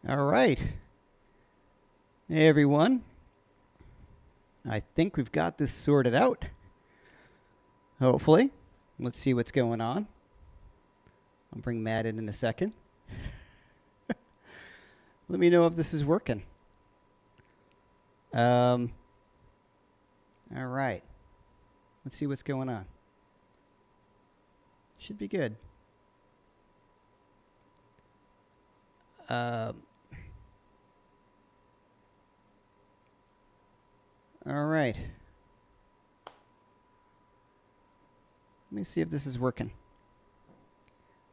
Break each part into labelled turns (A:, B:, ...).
A: All right. Hey, everyone. I think we've got this sorted out. Hopefully. Let's see what's going on. I'll bring Matt in a second. Let me know if this is working. All right. Let's see what's going on. Should be good. All right. Let me see if this is working.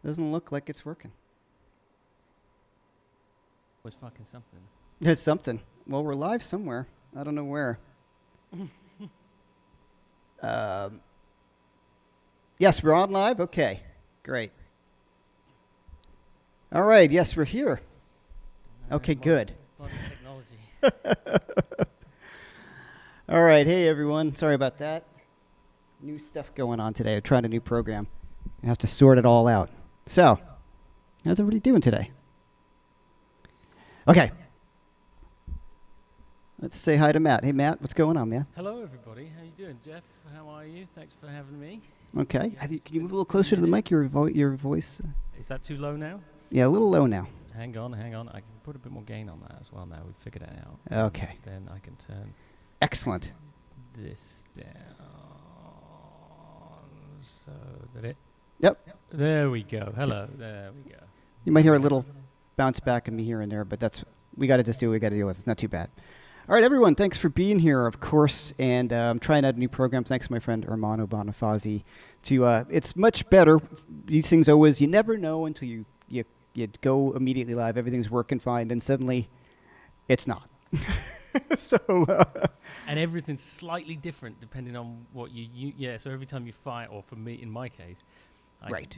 A: Doesn't look like it's working.
B: Was fucking something.
A: It's something. Well, we're live somewhere. I don't know where. Yes, we're on live? Okay, great. All right, yes, we're here. Okay, good.
B: Modern technology.
A: All right, hey, everyone. Sorry about that. New stuff going on today. I tried a new program. I have to sort it all out. So, how's everybody doing today? Okay. Let's say hi to Matt. Hey, Matt, what's going on, man?
B: Hello, everybody. How you doing, Jeff? How are you? Thanks for having me.
A: Okay. Can you move a little closer to the mic? Your voice.
B: Is that too low now?
A: Yeah, a little low now.
B: Hang on. I can put a bit more gain on that as well now. We've figured it out.
A: Okay.
B: Then I can turn
A: Excellent.
B: this down. So that it.
A: Yep.
B: There we go. Hello. There we go.
A: You might hear a little bounce back of me here and there, but we got to just do what we got to deal with. It's not too bad. All right, everyone, thanks for being here, of course, and I'm trying out a new program. Thanks to my friend Armando Bonifazi. It's much better. These things always, you never know until you go immediately live. Everything's working fine, and suddenly it's not.
B: And everything's slightly different depending on what you so every time you fire, or for me, in my case,
A: Right.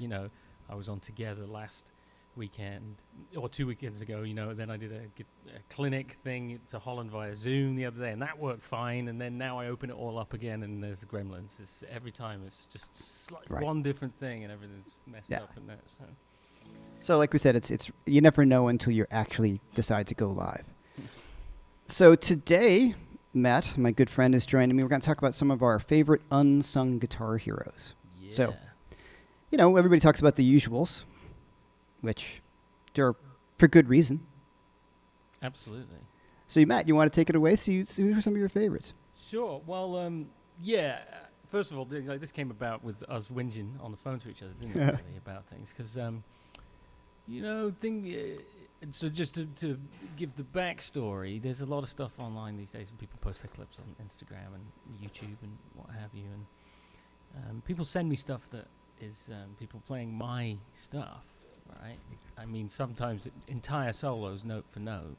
B: I was on Together last weekend, or 2 weekends ago, then I did a clinic thing to Holland via Zoom the other day, and that worked fine, and then now I open it all up again, and there's gremlins. Every time it's just one different thing, and everything's messed up in that.
A: So like we said, it's you never know until you actually decide to go live. So today, Matt, my good friend, is joining me. We're going to talk about some of our favorite unsung guitar heroes.
B: Yeah.
A: So, everybody talks about the usuals, which they're for good reason.
B: Absolutely.
A: So, Matt, you want to take it away? So who are some of your favorites?
B: Sure. Well, first of all, this came about with us whinging on the phone to each other, didn't it, really, about things? Because, so just to give the backstory, there's a lot of stuff online these days, and people post their clips on Instagram and YouTube and what have you, and people send me stuff that is people playing my stuff, right? I mean, sometimes entire solos, note for note,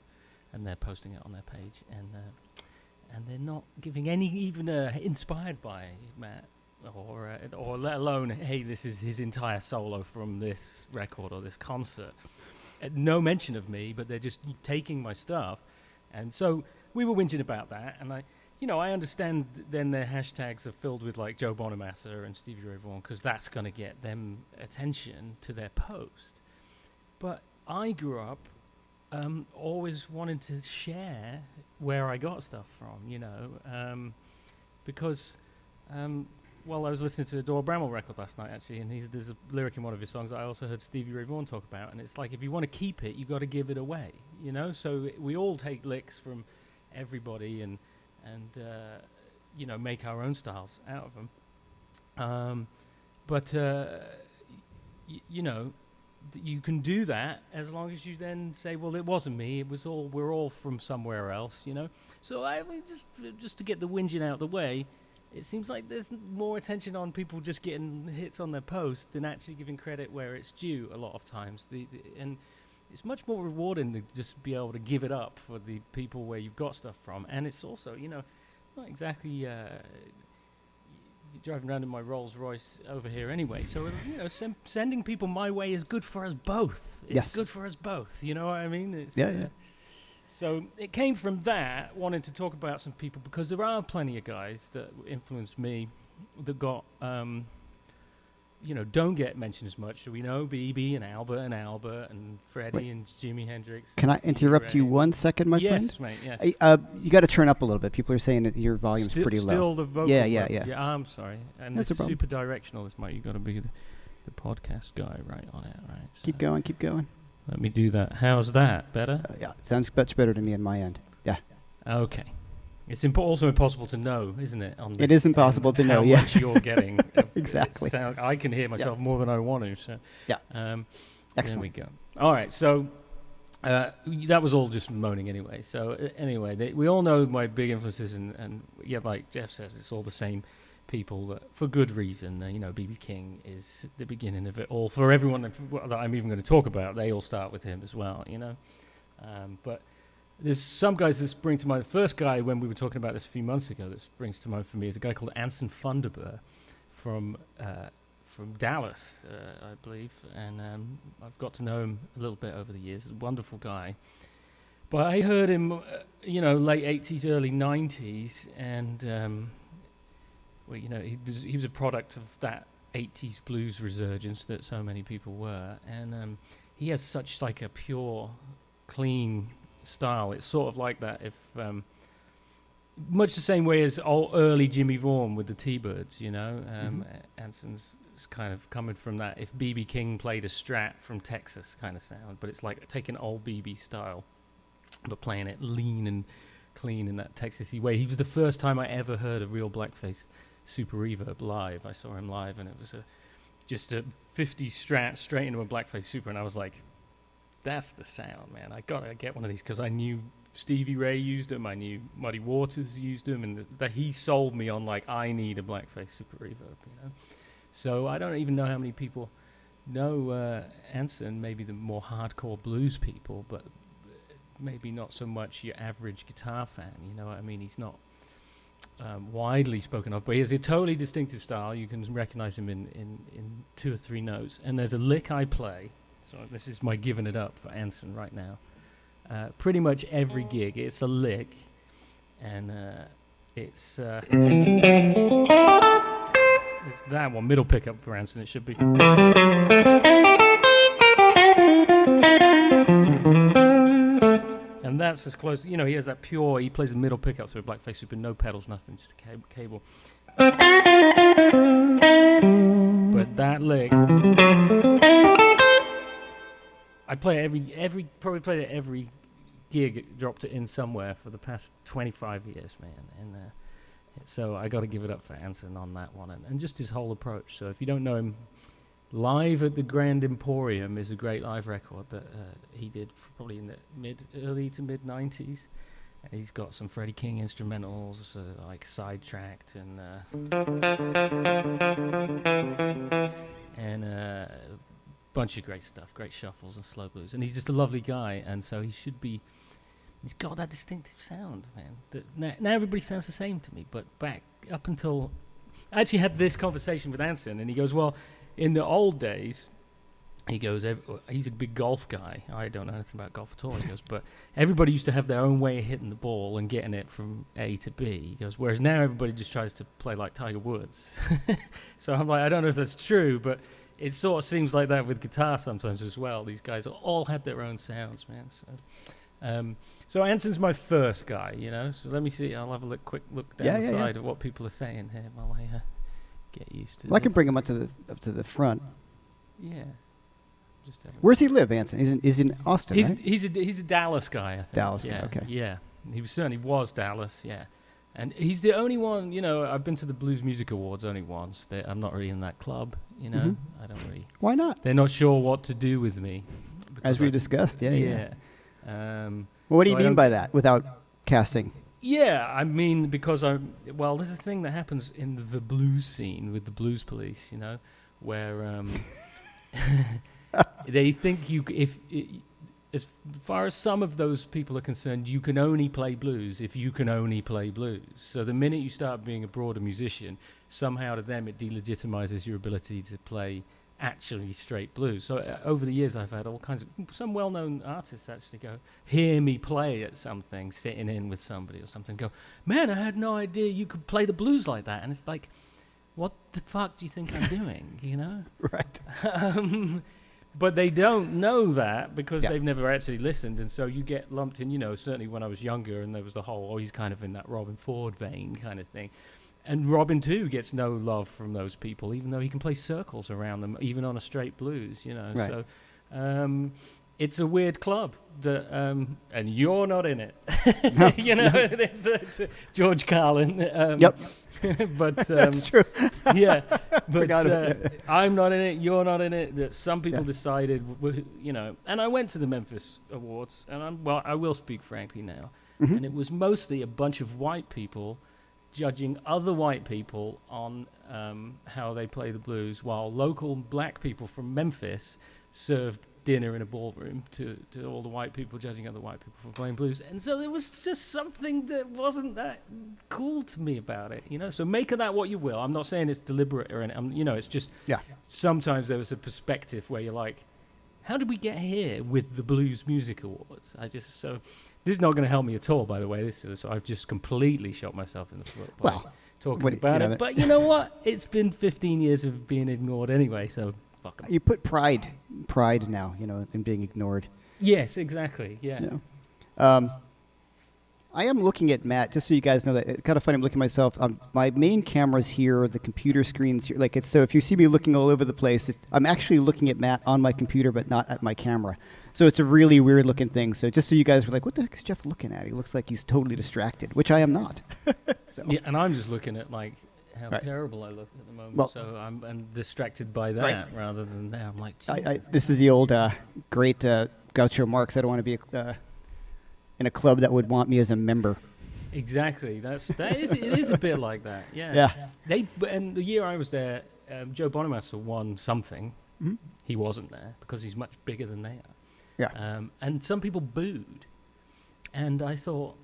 B: and they're posting it on their page, and they're not giving even inspired by Matt, or let alone, hey, this is his entire solo from this record or this concert. No mention of me, but they're just taking my stuff. And so we were whinging about that, and I understand then their hashtags are filled with like Joe Bonamassa and Stevie Ray Vaughan, because that's going to get them attention to their post. But I grew up always wanting to share where I got stuff from, because I was listening to the Dora Bramwell record last night, actually, and there's a lyric in one of his songs that I also heard Stevie Ray Vaughan talk about, and it's like, if you want to keep it, you got to give it away, So we all take licks from everybody and make our own styles out of them. You can do that as long as you then say, well, it wasn't me, we're all from somewhere else, So I mean, just to get the whinging out of the way, it seems like there's more attention on people just getting hits on their post than actually giving credit where it's due a lot of times. And it's much more rewarding to just be able to give it up for the people where you've got stuff from. And it's also, not exactly you're driving around in my Rolls Royce over here anyway. So, sending people my way is good for us both. It's good for us both. You know what I mean? So it came from that, wanting to talk about some people, because there are plenty of guys that influenced me that got don't get mentioned as much. So we know BB and Albert and Freddie
A: Wait.
B: and Jimi Hendrix.
A: Can I interrupt you 1 second, my friend?
B: Yes, mate, yes.
A: You got to turn up a little bit. People are saying that your volume's pretty low.
B: Still the vocal.
A: Yeah.
B: I'm sorry. And
A: That's
B: it's
A: a problem.
B: super directional. This might, you got to be the podcast guy right on it, right? So
A: Keep going.
B: let me do that. How's that? Better?
A: Yeah, sounds much better to me on my end. Yeah.
B: Okay. It's also impossible to know, isn't it? On
A: It is impossible to know,
B: how
A: yeah.
B: much you're getting.
A: Exactly.
B: I can hear myself more than I want to. So
A: Yeah.
B: There
A: Excellent.
B: we go. All right. So that was all just moaning anyway. So anyway, we all know my big influences, and like Jeff says, it's all the same people that, for good reason. B.B. King is the beginning of it all. For everyone that I'm even going to talk about, they all start with him as well. But there's some guys that spring to mind. The first guy, when we were talking about this a few months ago, that springs to mind for me is a guy called Anson Thunderbird from Dallas, I believe, and I've got to know him a little bit over the years. He's a wonderful guy. But I heard him, late 80s, early 90s, and he was a product of that 80s blues resurgence that so many people were, and he has such like a pure, clean style. It's sort of like that if much the same way as early Jimmy Vaughan with the T-Birds, Anson's kind of coming from that. If B.B. King played a Strat from Texas kind of sound, but it's like taking old B.B. style but playing it lean and clean in that Texasy way. He was the first time I ever heard a real blackface Super Reverb live. I saw him live, and it was just a 50 Strat straight into a blackface Super, and I was like, that's the sound, man. I gotta get one of these, because I knew Stevie Ray used them, I knew Muddy Waters used them, and that he sold me on, like, I need a blackface Super Reverb, So I don't even know how many people know Anson, maybe the more hardcore blues people, but maybe not so much your average guitar fan, you know what I mean? He's not widely spoken of, but he has a totally distinctive style. You can recognize him in 2 or 3 notes, and there's a lick I play. So this is my giving it up for Anson right now. Pretty much every gig, it's a lick, and it's that one, middle pickup for Anson, it should be. And that's as close, he has that pure, he plays the middle pickups with a blackface Super, no pedals, nothing, just a cable. But that lick, I play probably played it every gig, dropped it in somewhere for the past 25 years, man. And so I got to give it up for Anson on that one, and just his whole approach. So if you don't know him, Live at the Grand Emporium is a great live record that he did probably in the early to mid 90s. And he's got some Freddie King instrumentals, like Sidetracked, and a bunch of great stuff, great shuffles and slow blues. And he's just a lovely guy, and so he's got that distinctive sound, man. Now everybody sounds the same to me, but back up until I actually had this conversation with Anson, and he goes, well, in the old days, he goes, he's a big golf guy. I don't know anything about golf at all. He goes, but everybody used to have their own way of hitting the ball and getting it from A to B. He goes, whereas now everybody just tries to play like Tiger Woods. So I'm like, I don't know if that's true, but it sort of seems like that with guitar sometimes as well. These guys all have their own sounds, man. So Anson's my first guy, So let me see. I'll have a quick look down the side of what people are saying here while I get used to
A: Well, I can bring him up to the front.
B: Yeah.
A: Where's he live, Anson? He's in Austin, right?
B: He's a Dallas guy, I think.
A: Dallas guy, okay.
B: Yeah. He certainly was Dallas, yeah. And he's the only one, I've been to the Blues Music Awards only once. I'm not really in that club,
A: Mm-hmm.
B: I don't really.
A: Why not?
B: They're not sure what to do with me.
A: As we discussed, yeah.
B: Well,
A: what do you mean by that, without casting?
B: Yeah, I mean, because there's a thing that happens in the blues scene with the Blues Police, where they think as far as some of those people are concerned, you can only play blues if you can only play blues. So the minute you start being a broader musician, somehow to them it delegitimizes your ability to play actually straight blues. So over the years I've had all kinds of, some well-known artists actually go, hear me play at something, sitting in with somebody or something, go, man, I had no idea you could play the blues like that. And it's like, what the fuck do you think I'm doing? You know?
A: Right.
B: But they don't know that because
A: Yeah.
B: they've never actually listened, and so you get lumped in. You know, certainly when I was younger, and there was the whole, he's kind of in that Robin Ford vein kind of thing. And Robin too gets no love from those people, even though he can play circles around them, even on a straight blues. You know,
A: Right.
B: so it's a weird club that, and you're not in it.
A: No.
B: You know, there's George Carlin.
A: Yep.
B: But
A: That's true.
B: yeah,
A: Forgot
B: but
A: about it.
B: I'm not in it. You're not in it. That some people
A: Yeah.
B: decided, you know. And I went to the Memphis Awards, and I will speak frankly now.
A: Mhm.
B: And it was mostly a bunch of white people judging other white people on how they play the blues, while local black people from Memphis served dinner in a ballroom to all the white people judging other white people for playing blues. And so there was just something that wasn't that cool to me about it, you know. So make of that what you will. I'm not saying it's deliberate or anything. You know, it's just
A: Yeah.
B: sometimes there was a perspective where you're like, how did we get here with the Blues Music Awards? So this is not going to help me at all, by the way. So I've just completely shot myself in the foot by
A: Well,
B: talking about it. But you know what? It's been 15 years of being ignored anyway, so fuck 'em.
A: You put pride now, you know, in being ignored.
B: Yes, exactly. Yeah.
A: You know? I am looking at Matt, just so you guys know that it's kind of funny. I'm looking at myself. My main camera's here, the computer screen's here. Like so if you see me looking all over the place, I'm actually looking at Matt on my computer, but not at my camera. So it's a really weird looking thing. So just so you guys were like, what the heck is Jeff looking at? He looks like he's totally distracted, which I am not. So.
B: Yeah, and I'm just looking at like how
A: Right.
B: terrible I look at the moment.
A: Well-
B: So I'm distracted by that
A: Right.
B: rather than that. I'm like,
A: This is the old great Groucho Marx. I don't want to be in a club that would want me as a member.
B: exactly. It is a bit like that. Yeah.
A: Yeah.
B: And the year I was there, Joe Bonamassa won something.
A: Mhm.
B: He wasn't there because he's much bigger than they are.
A: Yeah.
B: And some people booed, and I thought,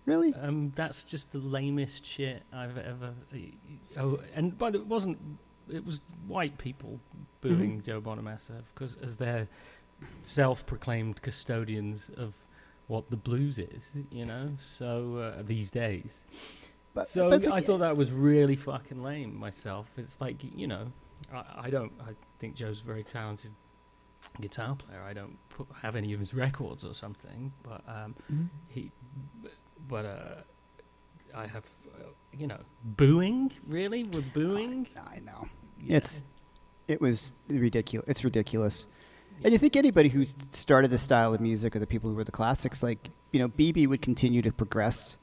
A: Really?
B: that's just the lamest shit I've ever. But it wasn't. It was white people booing Joe Bonamassa because as their self-proclaimed custodians of what the blues is, you know. So these days,
A: But
B: I thought that was really fucking lame myself. It's like, you know, I think Joe's a very talented guitar player. I don't have any of his records or something, but I have, you know, booing. Really, we're booing.
A: I know.
B: Yeah.
A: It was ridiculous. It's ridiculous. And you think anybody who started this style of music, or the people who were the classics, like, you know, BB would continue to progress.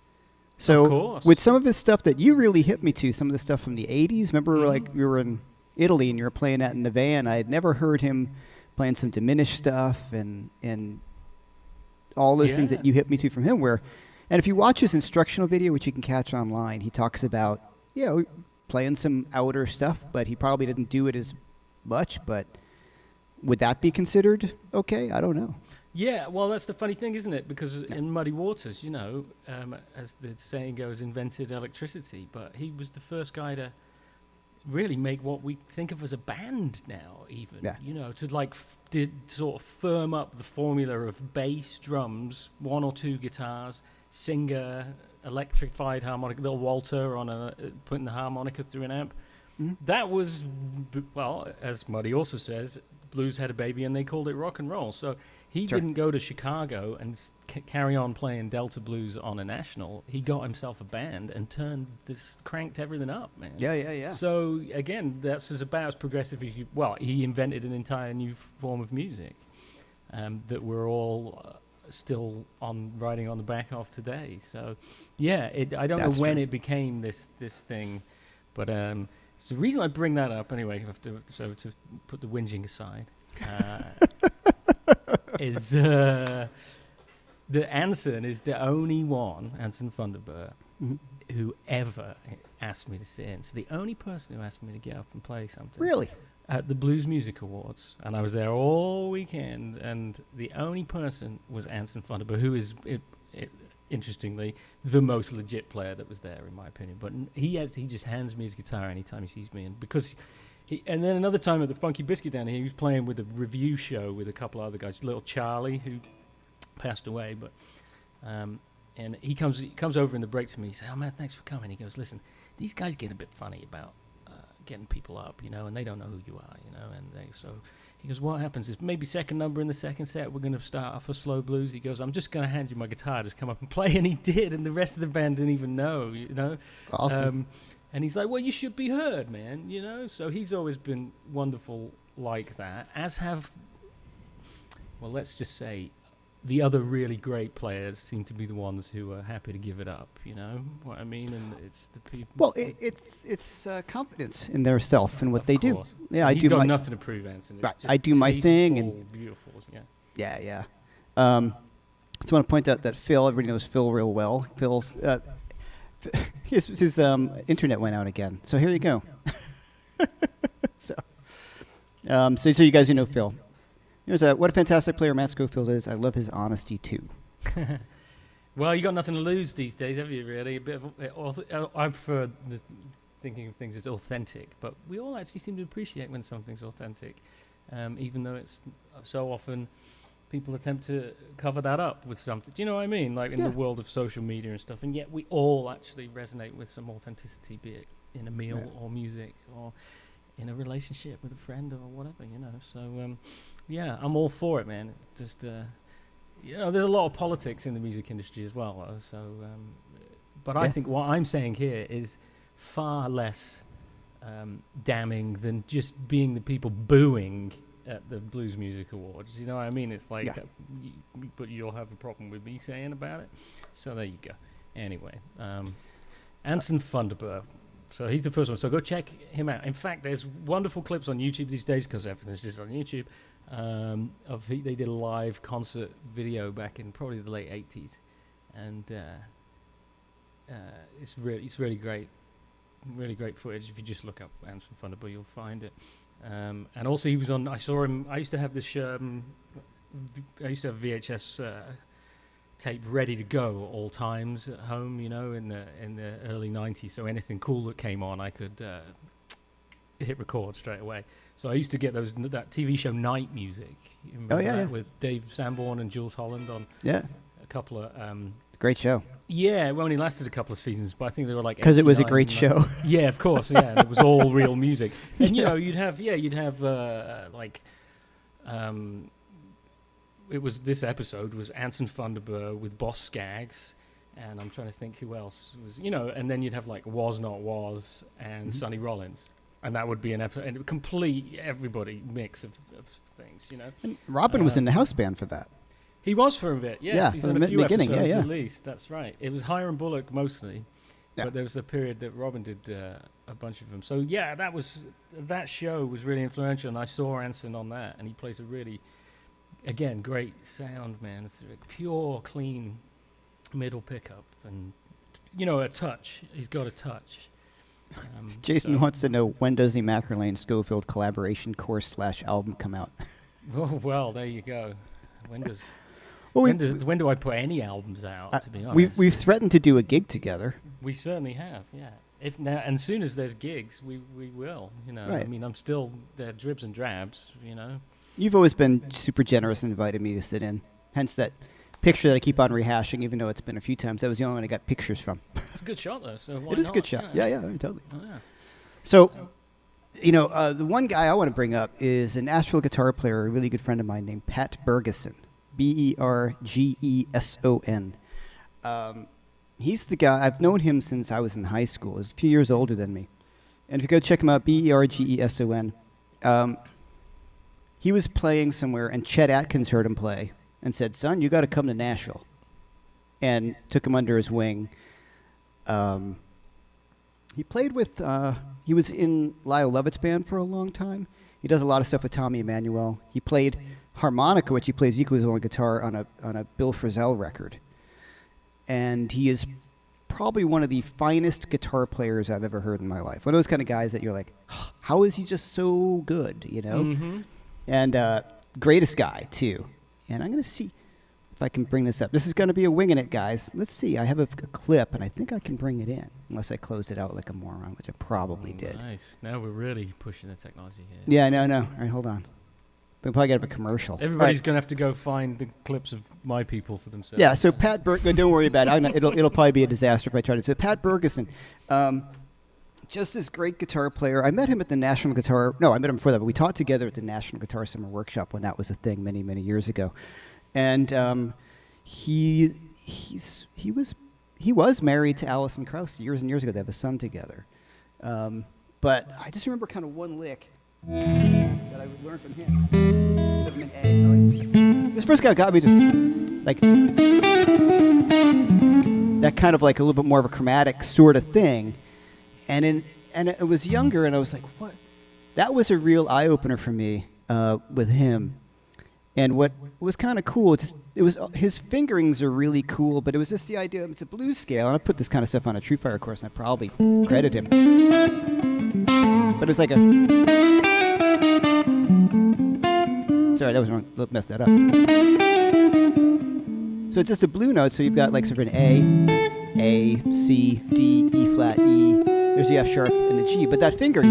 A: So
B: Of course.
A: with some of his stuff that you really hit me to, some of the stuff from the 80s, remember like we were in Italy and you were playing that in the van. I had never heard him playing some diminished stuff and all those things that you hit me to from him. And if you watch his instructional video, which you can catch online, he talks about, you know, playing some outer stuff, but he probably didn't do it as much. But would that be considered okay? I don't know.
B: Yeah, well, that's the funny thing, isn't it? Because in Muddy Waters, you know, as the saying goes, invented electricity, but he was the first guy to really make what we think of as a band now, even.
A: Yeah.
B: You know, to like did sort of firm up the formula of bass, drums, one or two guitars, singer, electrified harmonica, little Walter on putting the harmonica through an amp.
A: Mhm.
B: That was, well, as Muddy also says, blues had a baby and they called it rock and roll. So he
A: Sure.
B: didn't go to Chicago and carry on playing Delta blues on a national. He got himself a band and cranked everything up, man.
A: Yeah.
B: So again, that's about as progressive as he invented an entire new form of music that we're all still riding on the back of today. So yeah, I don't
A: That's
B: know when
A: true.
B: it became this thing, but so the reason I bring that up anyway, to put the whinging aside, is that Anson is the only one, Anson Thunderbird, who ever asked me to sit in. So the only person who asked me to get up and play something.
A: Really?
B: At the Blues Music Awards. And I was there all weekend, and the only person was Anson Thunderbird, who is, interestingly, the most legit player that was there, in my opinion. But he just hands me his guitar anytime he sees me. And because and then another time at the Funky Biscuit down here, he was playing with a review show with a couple of other guys, little Charlie, who passed away. But and he comes over in the break to me. He says, "Oh man, thanks for coming." He goes, "Listen, these guys get a bit funny about getting people up, and they don't know who you are, and so he goes, what happens is maybe second number in the second set, we're going to start off a slow blues. He goes, I'm just going to hand you my guitar, just come up and play. And he did, and the rest of the band didn't even know,
A: Awesome.
B: And he's like, well, you should be heard, man, So he's always been wonderful like that, as have, well, let's just say, the other really great players seem to be the ones who are happy to give it up, you know what I mean? And it's the people.
A: Well, it's confidence in their self and what they do. Yeah,
B: He's got nothing to prove, Anson. It's just
A: I do my thing, and
B: beautiful.
A: Yeah. Just want to point out that Phil. Everybody knows Phil real well. Phil's his internet went out again. So here you go. so you guys, Phil. What a fantastic player Matt Schofield is. I love his honesty, too.
B: Well, you got nothing to lose these days, have you, really? A bit of, I prefer thinking of things as authentic, but we all actually seem to appreciate when something's authentic, even though it's so often people attempt to cover that up with something. Do you know what I mean? Like in the world of social media and stuff, and yet we all actually resonate with some authenticity, be it in a meal or music or in a relationship with a friend or whatever, So, I'm all for it, man. Just, there's a lot of politics in the music industry as well, though. So, but I think what I'm saying here is far less damning than just being the people booing at the Blues Music Awards. You know what I mean? It's like, but you'll have a problem with me saying about it. So there you go. Anyway, Anson Thunderbird. So he's the first one. So go check him out. In fact, there's wonderful clips on YouTube these days because everything's just on YouTube. They did a live concert video back in probably the late 80s, and it's really great footage. If you just look up Anson Thunderbird, you'll find it. And also he was on. I saw him. I used to have this. I used to have VHS. Tape ready to go all times at home, in the early 90s. So anything cool that came on, I could hit record straight away. So I used to get that TV show Night Music. You remember that? With Dave Sanborn and Jules Holland on. Yeah. A couple of.
A: Great show.
B: Yeah, it only lasted a couple of seasons, but I think they were like.
A: Because it was a great show.
B: Yeah, of course. Yeah, and it was all real music, and you'd have it was this episode was Anson Thunderbird with Boss Skaggs, and I'm trying to think who else was, and then you'd have like Was Not Was and Sonny Rollins, and that would be an episode, and complete everybody mix of things,
A: And Robin was in the house band for that.
B: He was for a bit, yes. Yeah, he's in a few episodes at least. That's right. It was Hiram Bullock mostly, but there was a period that Robin did a bunch of them. So that show was really influential, and I saw Anson on that, and he plays a really. Again, great sound, man. It's a pure, clean middle pickup, and a touch. He's got a touch.
A: Jason wants to know, when does the Macroline Scofield collaboration course / album come out?
B: Oh well, there you go. When do I put any albums out? To be honest,
A: we've threatened to do a gig together.
B: We certainly have, yeah. If now, and soon as there's gigs, we will. Right. I mean, I'm still there, dribs and drabs.
A: You've always been super generous and invited me to sit in. Hence that picture that I keep on rehashing, even though it's been a few times. That was the only one I got pictures from.
B: It's a good shot, though. So why
A: it is
B: not?
A: A good shot. Yeah, totally.
B: Oh, yeah.
A: So, the one guy I want to bring up is a Nashville guitar player, a really good friend of mine named Pat Ferguson. Bergeson. He's the guy. I've known him since I was in high school. He's a few years older than me. And if you go check him out, Bergeson. He was playing somewhere, and Chet Atkins heard him play and said, "Son, you got to come to Nashville," and took him under his wing. He played with. He was in Lyle Lovett's band for a long time. He does a lot of stuff with Tommy Emmanuel. He played harmonica, which he plays equally well on guitar, on a Bill Frisell record. And he is probably one of the finest guitar players I've ever heard in my life. One of those kind of guys that you're like, how is he just so good,
B: Mm-hmm.
A: And greatest guy, too. And I'm going to see if I can bring this up. This is going to be a winging it, guys. Let's see. I have a clip, and I think I can bring it in, unless I closed it out like a moron, which I probably did.
B: Nice. Now we're really pushing the technology here.
A: Yeah, I know. All right, hold on. We probably got to have a commercial.
B: Everybody's going to have to go find the clips of my people for themselves.
A: Yeah, so Pat Ferguson, don't worry about it. It'll probably be a disaster if I try to. So Pat Ferguson. just this great guitar player. I met him at the National Guitar. No, I met him before that, but we taught together at the National Guitar Summer Workshop when that was a thing many, many years ago. And he was married to Alison Krauss years and years ago. They have a son together. But I just remember kind of one lick that I would learn from him. Instead of an A. This first guy got me to like that kind of like a little bit more of a chromatic sort of thing. And it was younger, and I was like, what? That was a real eye-opener for me with him. And what was kind of cool, his fingerings are really cool, but it was just the idea, it's a blues scale, and I put this kind of stuff on a True Fire course, and I probably credit him. But it was like a... Sorry, that was wrong. Messed that up. So it's just a blue note, so you've got like sort of an A, C, D, E flat, E. There's the F sharp and the G, but that finger,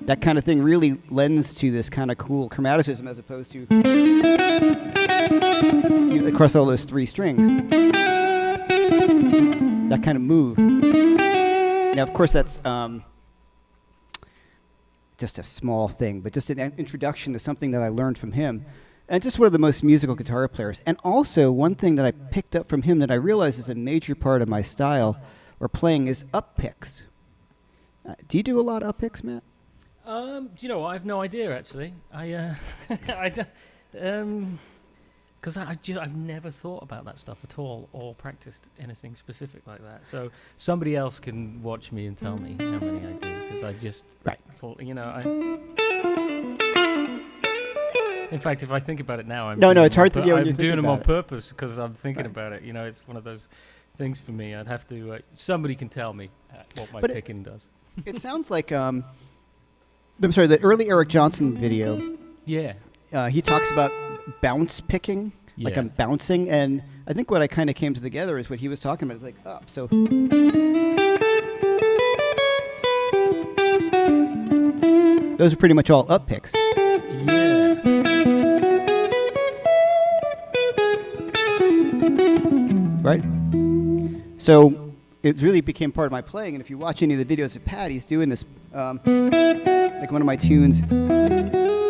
A: that kind of thing really lends to this kind of cool chromaticism as opposed to across all those three strings. That kind of move. Now, of course, that's just a small thing, but just an introduction to something that I learned from him. And just one of the most musical guitar players. And also, one thing that I picked up from him that I realize is a major part of my style or playing is up picks. Do you do a lot of up picks, Matt?
B: Do you know what? I have no idea, actually. Because I've never thought about that stuff at all or practiced anything specific like that. So somebody else can watch me and tell me how many I do, because I just, in fact, if I think about it now,
A: it's hard to get.
B: I'm doing them on purpose because I'm thinking about it. It's one of those things for me. I'd have to. Somebody can tell me what my picking does.
A: It sounds like I'm sorry. The early Eric Johnson video.
B: Yeah.
A: He talks about bounce picking, like I'm bouncing, and I think what I kind of came together is what he was talking about. It's like up. So. Those are pretty much all up picks.
B: Yeah.
A: Right? So it really became part of my playing, and if you watch any of the videos of Pat, he's doing this, like one of my tunes,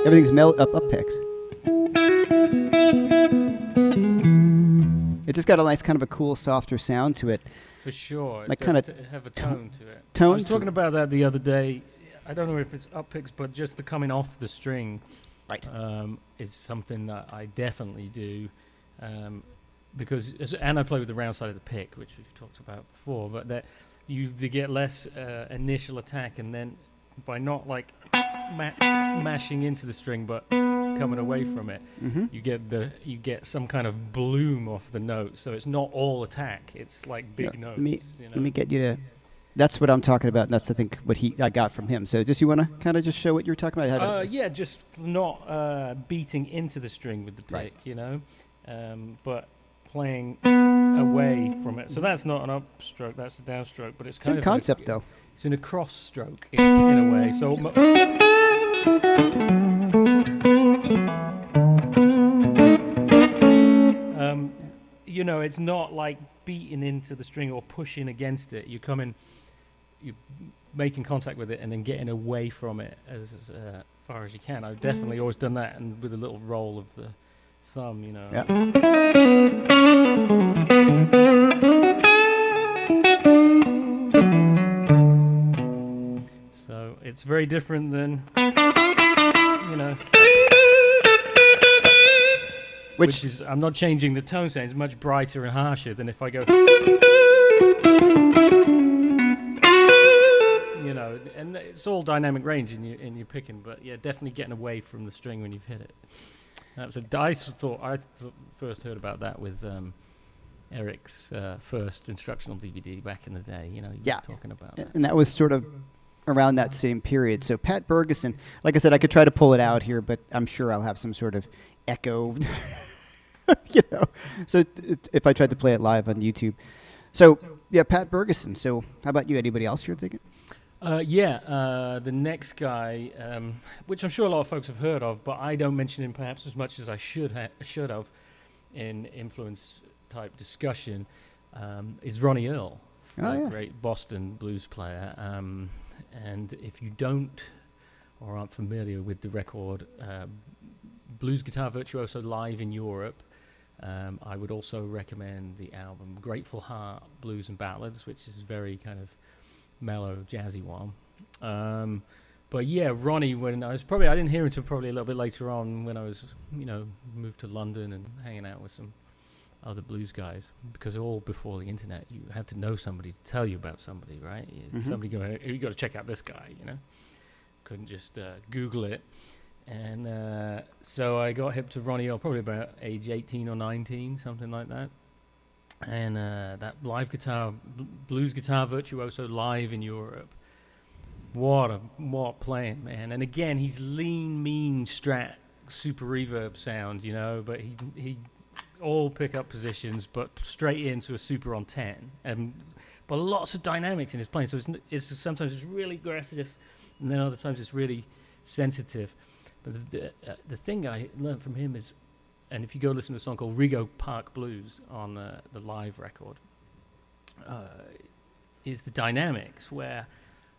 A: everything's up picks. It just got a nice kind of a cool, softer sound to it.
B: For sure.
A: Like
B: it
A: kind of
B: have a tone to it.
A: I
B: was talking about that the other day. I don't know if it's up picks, but just the coming off the string,
A: right,
B: is something that I definitely do, because and I play with the round side of the pick, which we've talked about before. But that they get less initial attack, and then by not like mashing into the string, but coming away from it, you get some kind of bloom off the note. So it's not all attack; it's like big notes.
A: Let me get you to. That's what I'm talking about, and that's I think what I got from him. So, just you want to kind of just show what you were talking about?
B: Just not beating into the string with the pick, right. But playing away from it. So that's not an upstroke; that's a downstroke. But it's kind of
A: concept, though.
B: It's in a cross stroke in a way. So. It's not like beating into the string or pushing against it. You're making contact with it and then getting away from it as far as you can. I've definitely always done that, and with a little roll of the thumb, Yeah. So it's very different than, Which is, I'm not changing the tone sound. It's much brighter and harsher than if I go, and it's all dynamic range in your picking, but definitely getting away from the string when you've hit it. That was I first heard about that with Eric's first instructional DVD back in the day. He was talking about that.
A: And that was sort of around that same period. So Pat Ferguson, like I said, I could try to pull it out here, but I'm sure I'll have some sort of echo. So if I tried to play it live on YouTube. So, Pat Ferguson. So how about you? Anybody else you're thinking?
B: The next guy, which I'm sure a lot of folks have heard of, but I don't mention him perhaps as much as I should have in influence type discussion, is Ronnie Earl great Boston blues player. And if you don't or aren't familiar with the record, Blues Guitar Virtuoso Live in Europe, I would also recommend the album Grateful Heart Blues and Ballads, which is very kind of mellow, jazzy one. But yeah, Ronnie, I didn't hear him until probably a little bit later on when I was, moved to London and hanging out with some other blues guys, because all before the internet, you had to know somebody to tell you about somebody, right? Somebody go, hey, you got to check out this guy, couldn't just Google it. And so I got hip to Ronnie Earl probably about age 18 or 19, something like that. And that live guitar, Blues Guitar Virtuoso Live in Europe. What playing, man. And again, he's lean, mean, Strat, super reverb sound, but he all pick-up positions, but straight into a super on 10. But lots of dynamics in his playing. So it's sometimes it's really aggressive, and then other times it's really sensitive. But the thing I learned from him is, and if you go listen to a song called Rego Park Blues on the live record, is the dynamics where,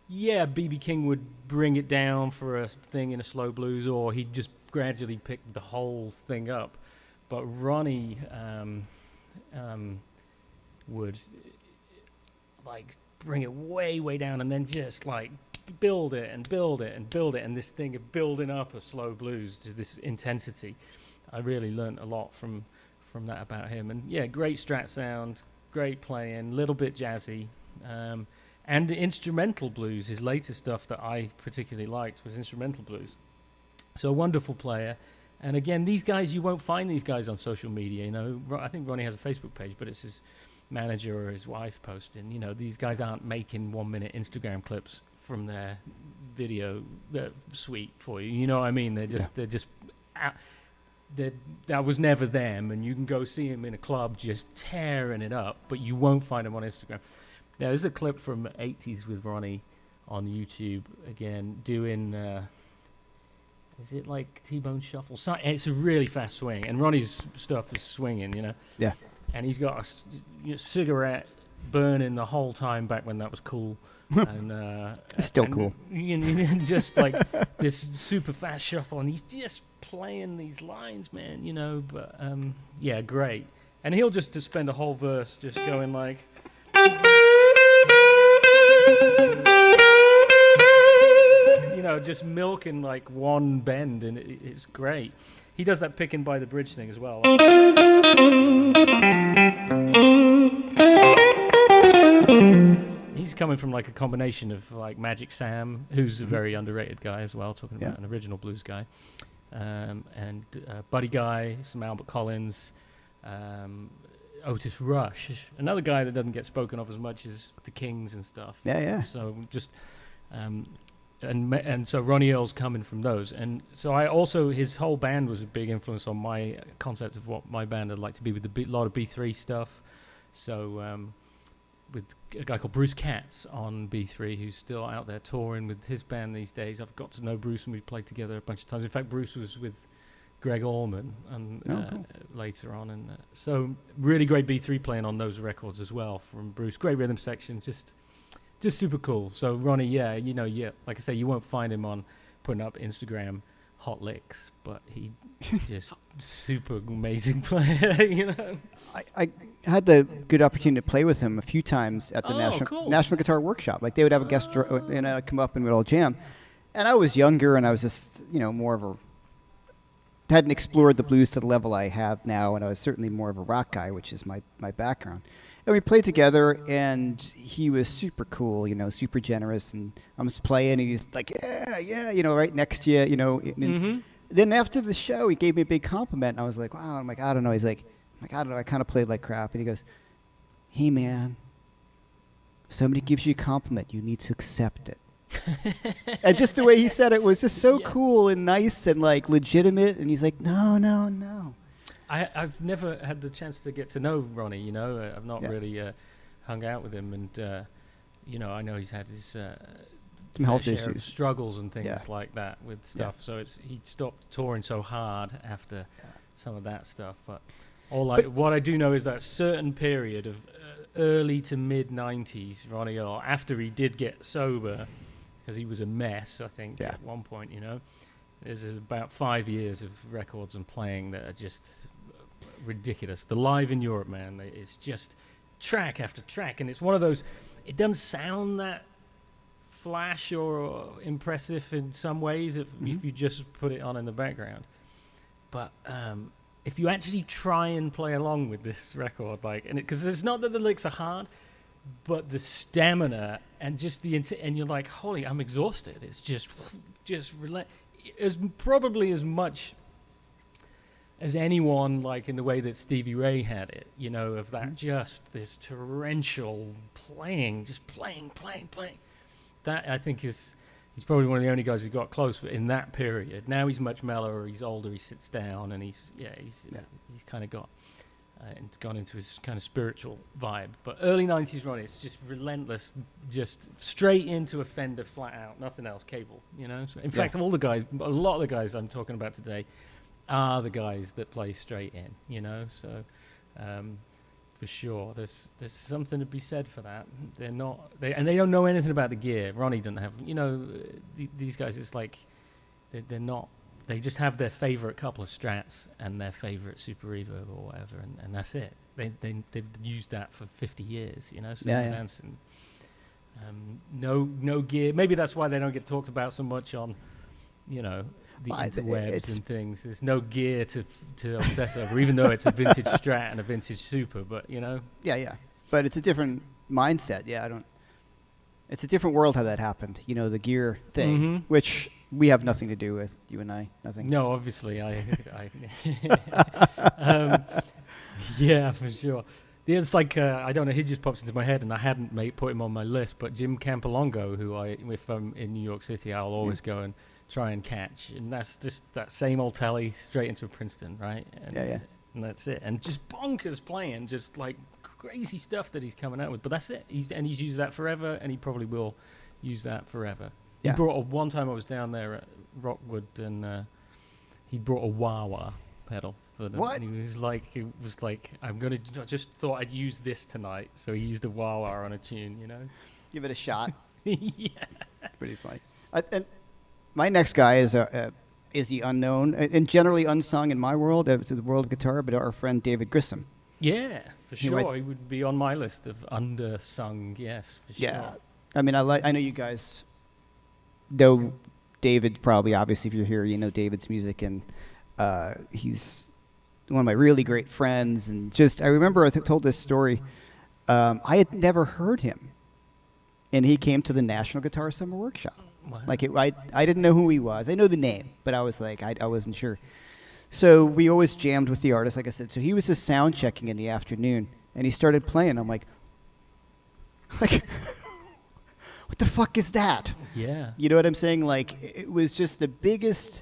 B: B.B. King would bring it down for a thing in a slow blues, or he'd just gradually pick the whole thing up. But Ronnie would like bring it way, way down, and then just like build it and build it and build it, and this thing of building up a slow blues to this intensity. I really learned a lot from that about him. And yeah, great Strat sound, great playing, little bit jazzy, and the instrumental blues. His latest stuff that I particularly liked was instrumental blues. So a wonderful player. And again, these guys, you won't find these guys on social media. I think Ronnie has a Facebook page, but it's his manager or his wife posting. These guys aren't making 1-minute Instagram clips from their video suite for you. You know what I mean? They're just out. That was never them, and you can go see them in a club just tearing it up, but you won't find them on Instagram. There's a clip from the 80s with Ronnie on YouTube, again, doing... is it like T-Bone Shuffle? It's a really fast swing, and Ronnie's stuff is swinging,
A: Yeah.
B: And he's got a cigarette burning the whole time back when that was cool. And
A: it's still cool.
B: Just like this super fast shuffle, and he's just playing these lines, man, But yeah, great. And he'll just spend a whole verse just going like... just milking like one bend, and it's great. He does that picking by the bridge thing as well. He's coming from like a combination of like Magic Sam, who's a very underrated guy as well, talking about an original blues guy, and Buddy Guy, some Albert Collins, Otis Rush, another guy that doesn't get spoken of as much as the Kings and stuff.
A: Yeah.
B: So just... And so Ronnie Earl's coming from those, and so his whole band was a big influence on my concept of what my band would like to be, with a lot of B3 stuff. So with a guy called Bruce Katz on B3, who's still out there touring with his band these days. I've got to know Bruce, and we've played together a bunch of times. In fact, Bruce was with Greg Allman and
A: cool.
B: later on, and so really great B3 playing on those records as well from Bruce. Great rhythm section, just super cool. So Ronnie, like I say, you won't find him on putting up Instagram hot licks, but he just super amazing player,
A: I had the good opportunity to play with him a few times at the National Guitar Workshop. Like they would have a guest and I'd come up and we'd all jam. And I was younger, and I was just, more of hadn't explored the blues to the level I have now, and I was certainly more of a rock guy, which is my background. And we played together, and he was super cool, super generous. And I'm just playing, and he's like, yeah, right next to you, Then after the show, he gave me a big compliment, and I was like, wow. I'm like, I don't know. He's like, I don't know. I kind of played like crap. And he goes, hey, man, if somebody gives you a compliment, you need to accept it. And just the way he said it was just so cool and nice and like legitimate. And he's like, no.
B: I've never had the chance to get to know Ronnie, I've not really hung out with him, and I know he's had his
A: health
B: share
A: issues,
B: of struggles and things like that with stuff. So he stopped touring so hard after some of that stuff. But what I do know is that certain period of early to mid 90s, Ronnie Earl, after he did get sober, because he was a mess, I think, at one point, you know. There's about 5 years of records and playing that are just ridiculous. The Live in Europe, man, it's just track after track, and it's one of those, it doesn't sound that flash or impressive in some ways if you just put it on in the background. But if you actually try and play along with this record, like, and because it's not that the licks are hard, but the stamina and just and you're like, holy, I'm exhausted. It's just as probably as much as anyone, like in the way that Stevie Ray had it, you know, of that just this torrential playing, just playing. That I think is. He's probably one of the only guys who got close, but in that period, now he's much mellower. He's older. He sits down, and he's kind of got and gone into his kind of spiritual vibe. But early '90s Ronnie, it's just relentless, just straight into a Fender, flat out, nothing else, cable. You know. So in fact, a lot of the guys I'm talking about today are the guys that play straight in. You know, so. For sure, there's something to be said for that. They don't know anything about the gear. Ronnie doesn't have, you know, these guys. It's like they're not. They just have their favorite couple of Strats and their favorite Super Reverb or whatever, and that's it. They've used that for 50 years, you know. So Anson, no gear. Maybe that's why they don't get talked about so much on, you know, the interwebs and things. There's no gear to obsess over, even though it's a vintage Strat and a vintage Super. But you know,
A: but it's a different mindset. It's a different world how that happened. You know, the gear thing, which we have nothing to do with. You and I, nothing.
B: No, obviously, yeah, for sure. It's like I don't know. He just pops into my head, and I hadn't put him on my list. But Jim Campolongo, who if I'm in New York City, I'll always go and try and catch, and that's just that same old telly straight into a Princeton, right? And, and that's it, and just bonkers playing, just like crazy stuff that he's coming out with. But that's it. He's used that forever, and he probably will use that forever. He brought one time I was down there at Rockwood, and he brought a wah-wah pedal for them.
A: What?
B: And he was like, I just thought I'd use this tonight, so he used a wah-wah on a tune, you know.
A: Give it a shot.
B: Yeah,
A: pretty funny. And my next guy is the unknown and generally unsung in my world, to the world of guitar, but our friend David Grissom.
B: Yeah, for sure. He would be on my list of undersung. Yes, for sure.
A: Yeah, I mean, I know you guys know David. Probably, obviously, if you're here, you know David's music, and he's one of my really great friends. And just, I remember I told this story. I had never heard him, and he came to the National Guitar Summer Workshop.
B: Wow.
A: Like I didn't know who he was. I know the name, but I was like, I wasn't sure. So we always jammed with the artist, like I said. So he was just sound checking in the afternoon, and he started playing. I'm like, what the fuck is that?
B: Yeah.
A: You know what I'm saying? Like, it was just the biggest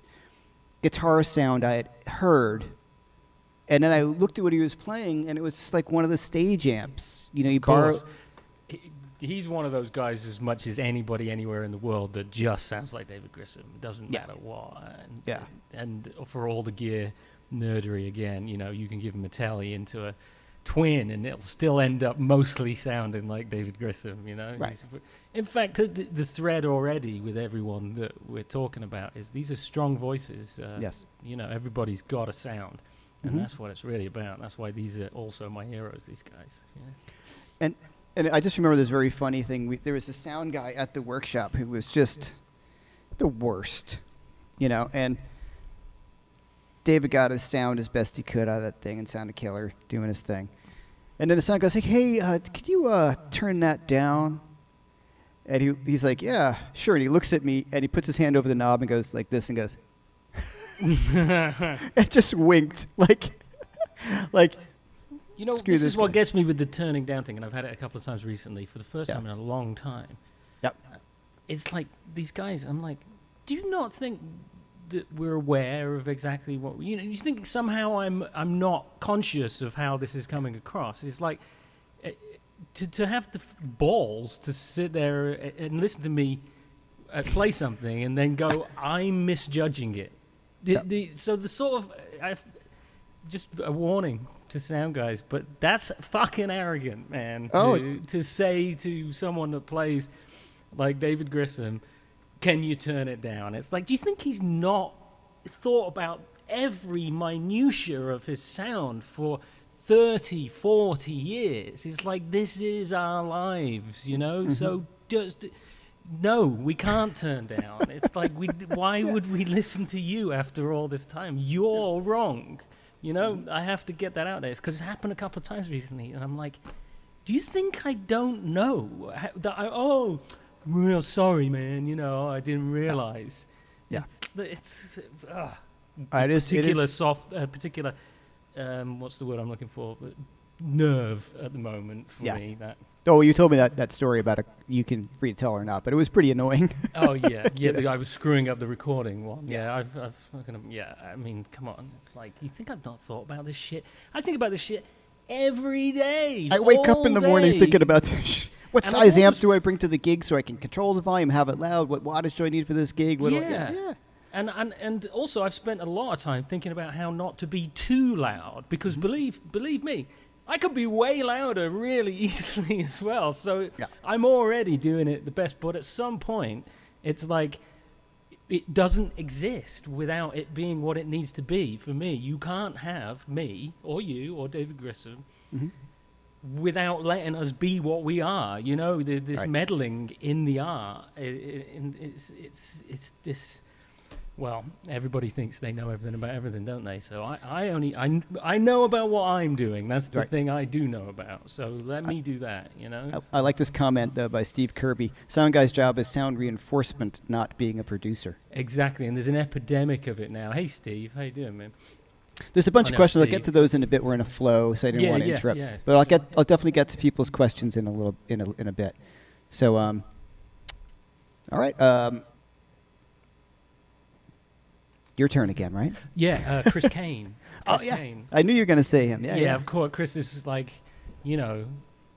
A: guitar sound I had heard. And then I looked at what he was playing, and it was just like one of the stage amps. You know, he borrowed.
B: He's one of those guys as much as anybody anywhere in the world that just sounds like David Grissom. It doesn't matter what. And for all the gear nerdery, again, you know, you can give him a telly into a twin and it'll still end up mostly sounding like David Grissom, you know.
A: Right.
B: In fact, the thread already with everyone that we're talking about is these are strong voices.
A: Yes.
B: You know, everybody's got a sound. And that's what it's really about. That's why these are also my heroes, these guys. Yeah.
A: And I just remember this very funny thing. There was a sound guy at the workshop who was just the worst, you know. And David got his sound as best he could out of that thing and sounded killer doing his thing. And then the sound guy's like, hey, could you turn that down? And he's like, yeah, sure. And he looks at me, and he puts his hand over the knob and goes like this and goes, and just winked, like,
B: you know, this is what gets me with the turning down thing, and I've had it a couple of times recently for the first time in a long time.
A: Yep.
B: It's like these guys, I'm like, do you not think that we're aware of exactly what, you know, you think somehow I'm not conscious of how this is coming across? It's like, to have the balls to sit there and listen to me play something and then go, I'm misjudging it. So the sort of just a warning to sound guys, but that's fucking arrogant, man. To say to someone that plays like David Grissom, can you turn it down? It's like, do you think he's not thought about every minutia of his sound for 30, 40 years? It's like, this is our lives, you know? So just, no, we can't turn down. It's like, why would we listen to you after all this time? You're wrong. You know, I have to get that out there because it's happened a couple of times recently, and I'm like, do you think I don't know that well, sorry, man, you know, I didn't realize.
A: Yeah.
B: It's particular what's the word I'm looking for? Nerve at the moment for me. That.
A: Oh, you told me that story about you can free to tell or not, but it was pretty annoying.
B: Oh yeah, I was screwing up the recording one. Yeah, I've I mean, come on. It's like, you think I've not thought about this shit? I think about this shit every day.
A: I wake up in the morning thinking about this shit. What size amps do I bring to the gig so I can control the volume, have it loud? What wattage do I need for this gig? And
B: also I've spent a lot of time thinking about how not to be too loud, because believe me, I could be way louder really easily as well. So I'm already doing it the best, but at some point it's like it doesn't exist without it being what it needs to be for me. You can't have me or you or David Grissom without letting us be what we are. You know, this meddling in the art. It's this. Well, everybody thinks they know everything about everything, don't they? So I know about what I'm doing. That's the thing I do know about. So let me do that, you know?
A: I like this comment by Steve Kirby. Sound guy's job is sound reinforcement, not being a producer.
B: Exactly, and there's an epidemic of it now. Hey, Steve, how you doing, man?
A: There's a bunch of questions. I'll get to those in a bit. We're in a flow, so I didn't want to interrupt. Yeah, but I'll definitely get to people's questions in a bit. So, all right. Your turn again, right?
B: Yeah, Chris Kane. Kane.
A: I knew you were going to say him. Yeah,
B: of course. Chris is like, you know,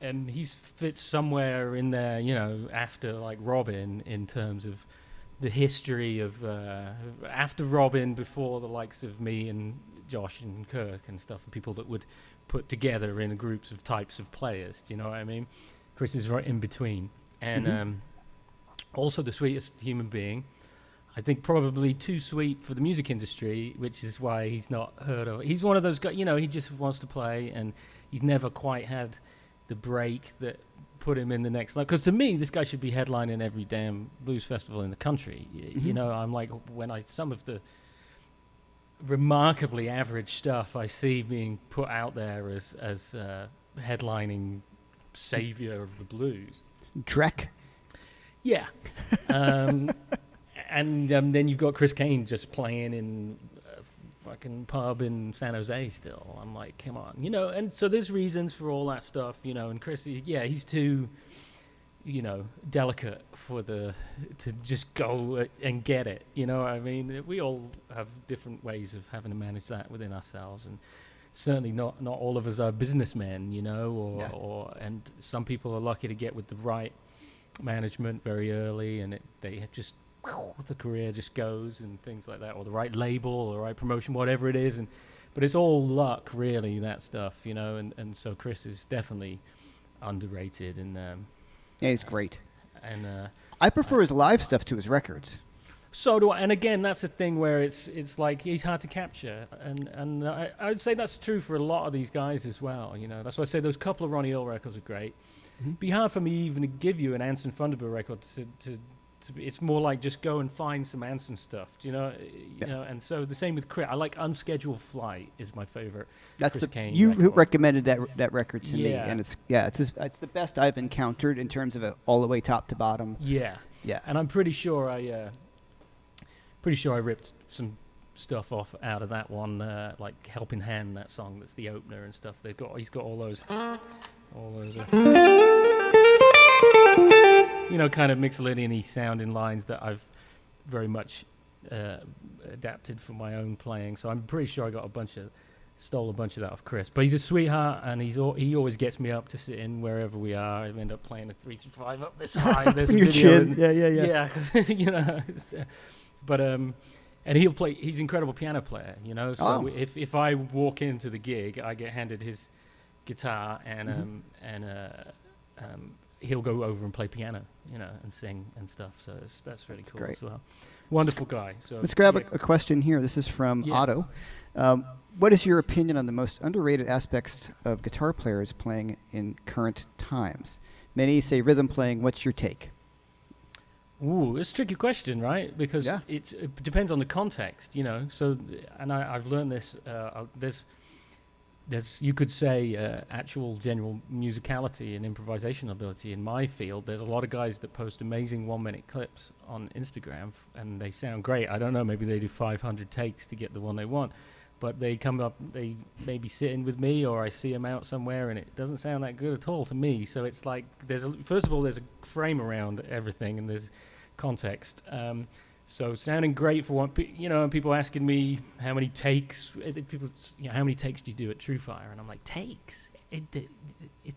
B: and he fits somewhere in there, you know, after like Robin in terms of the history of after Robin, before the likes of me and Josh and Kirk and stuff, and people that would put together in groups of types of players. Do you know what I mean? Chris is right in between, and also the sweetest human being. I think probably too sweet for the music industry, which is why he's not heard of. He's one of those guys, you know, he just wants to play, and he's never quite had the break that put him in the next level. Because to me, this guy should be headlining every damn blues festival in the country. You know, I'm like, some of the remarkably average stuff I see being put out there as headlining savior of the blues.
A: Drek.
B: Yeah. And then you've got Chris Kane just playing in a fucking pub in San Jose still. I'm like, come on, you know. And so there's reasons for all that stuff, you know. And Chris, he's too, you know, delicate to just go and get it. You know what I mean? We all have different ways of having to manage that within ourselves, and certainly not all of us are businessmen, you know. And some people are lucky to get with the right management very early, and they just. The career just goes and things like that, or the right label or the right promotion, whatever it is, but it's all luck really, that stuff, you know. And so Chris is definitely underrated, and
A: he's great.
B: And
A: I prefer his live stuff to his records.
B: So do I. And again, that's the thing where it's like he's hard to capture, and I would say that's true for a lot of these guys as well, you know. That's why I say those couple of Ronnie Earl records are great. Be hard for me even to give you an Anson Thunderbird record to it's more like just go and find some Anson stuff, do you know? You know, and so the same with Chris. I like Unscheduled Flight is my favorite.
A: That's
B: Chris Kane
A: you
B: record.
A: Recommended that record to me, and it's the best I've encountered in terms of it all the way top to bottom.
B: Yeah. And I'm pretty sure I ripped some stuff off out of that one, like Helping Hand, that song that's the opener and stuff. He's got all those. You know, kind of Mixolydian-y sounding lines that I've very much adapted for my own playing. So I'm pretty sure I stole a bunch of that off Chris. But he's a sweetheart, and he always gets me up to sit in wherever we are. I end up playing a 3-5 up this high. There's a
A: your
B: video.
A: chin. Yeah.
B: Yeah, you know. But And he'll play. He's an incredible piano player, you know. So
A: Oh.
B: if I walk into the gig, I get handed his guitar, and he'll go over and play piano, you know, and sing and stuff. So that's really cool
A: great.
B: as well. Wonderful guy. So
A: Let's grab a question here. This is from
B: Yeah.
A: Otto. What is your opinion on the most underrated aspects of guitar players playing in current times? Many say rhythm playing. What's your take?
B: Ooh, it's a tricky question, right? Because
A: Yeah.
B: it depends on the context, you know. So, and I've learned this. There's you could say actual general musicality and improvisation ability in my field. There's a lot of guys that post amazing 1-minute clips on Instagram, and they sound great. I don't know, maybe they do 500 takes to get the one they want, but they come up, they maybe sit in with me, or I see them out somewhere, and it doesn't sound that good at all to me. So it's like first of all, there's a frame around everything, and there's context. So sounding great for one, you know, and people asking me how many takes, how many takes do you do at TrueFire? And I'm like, takes?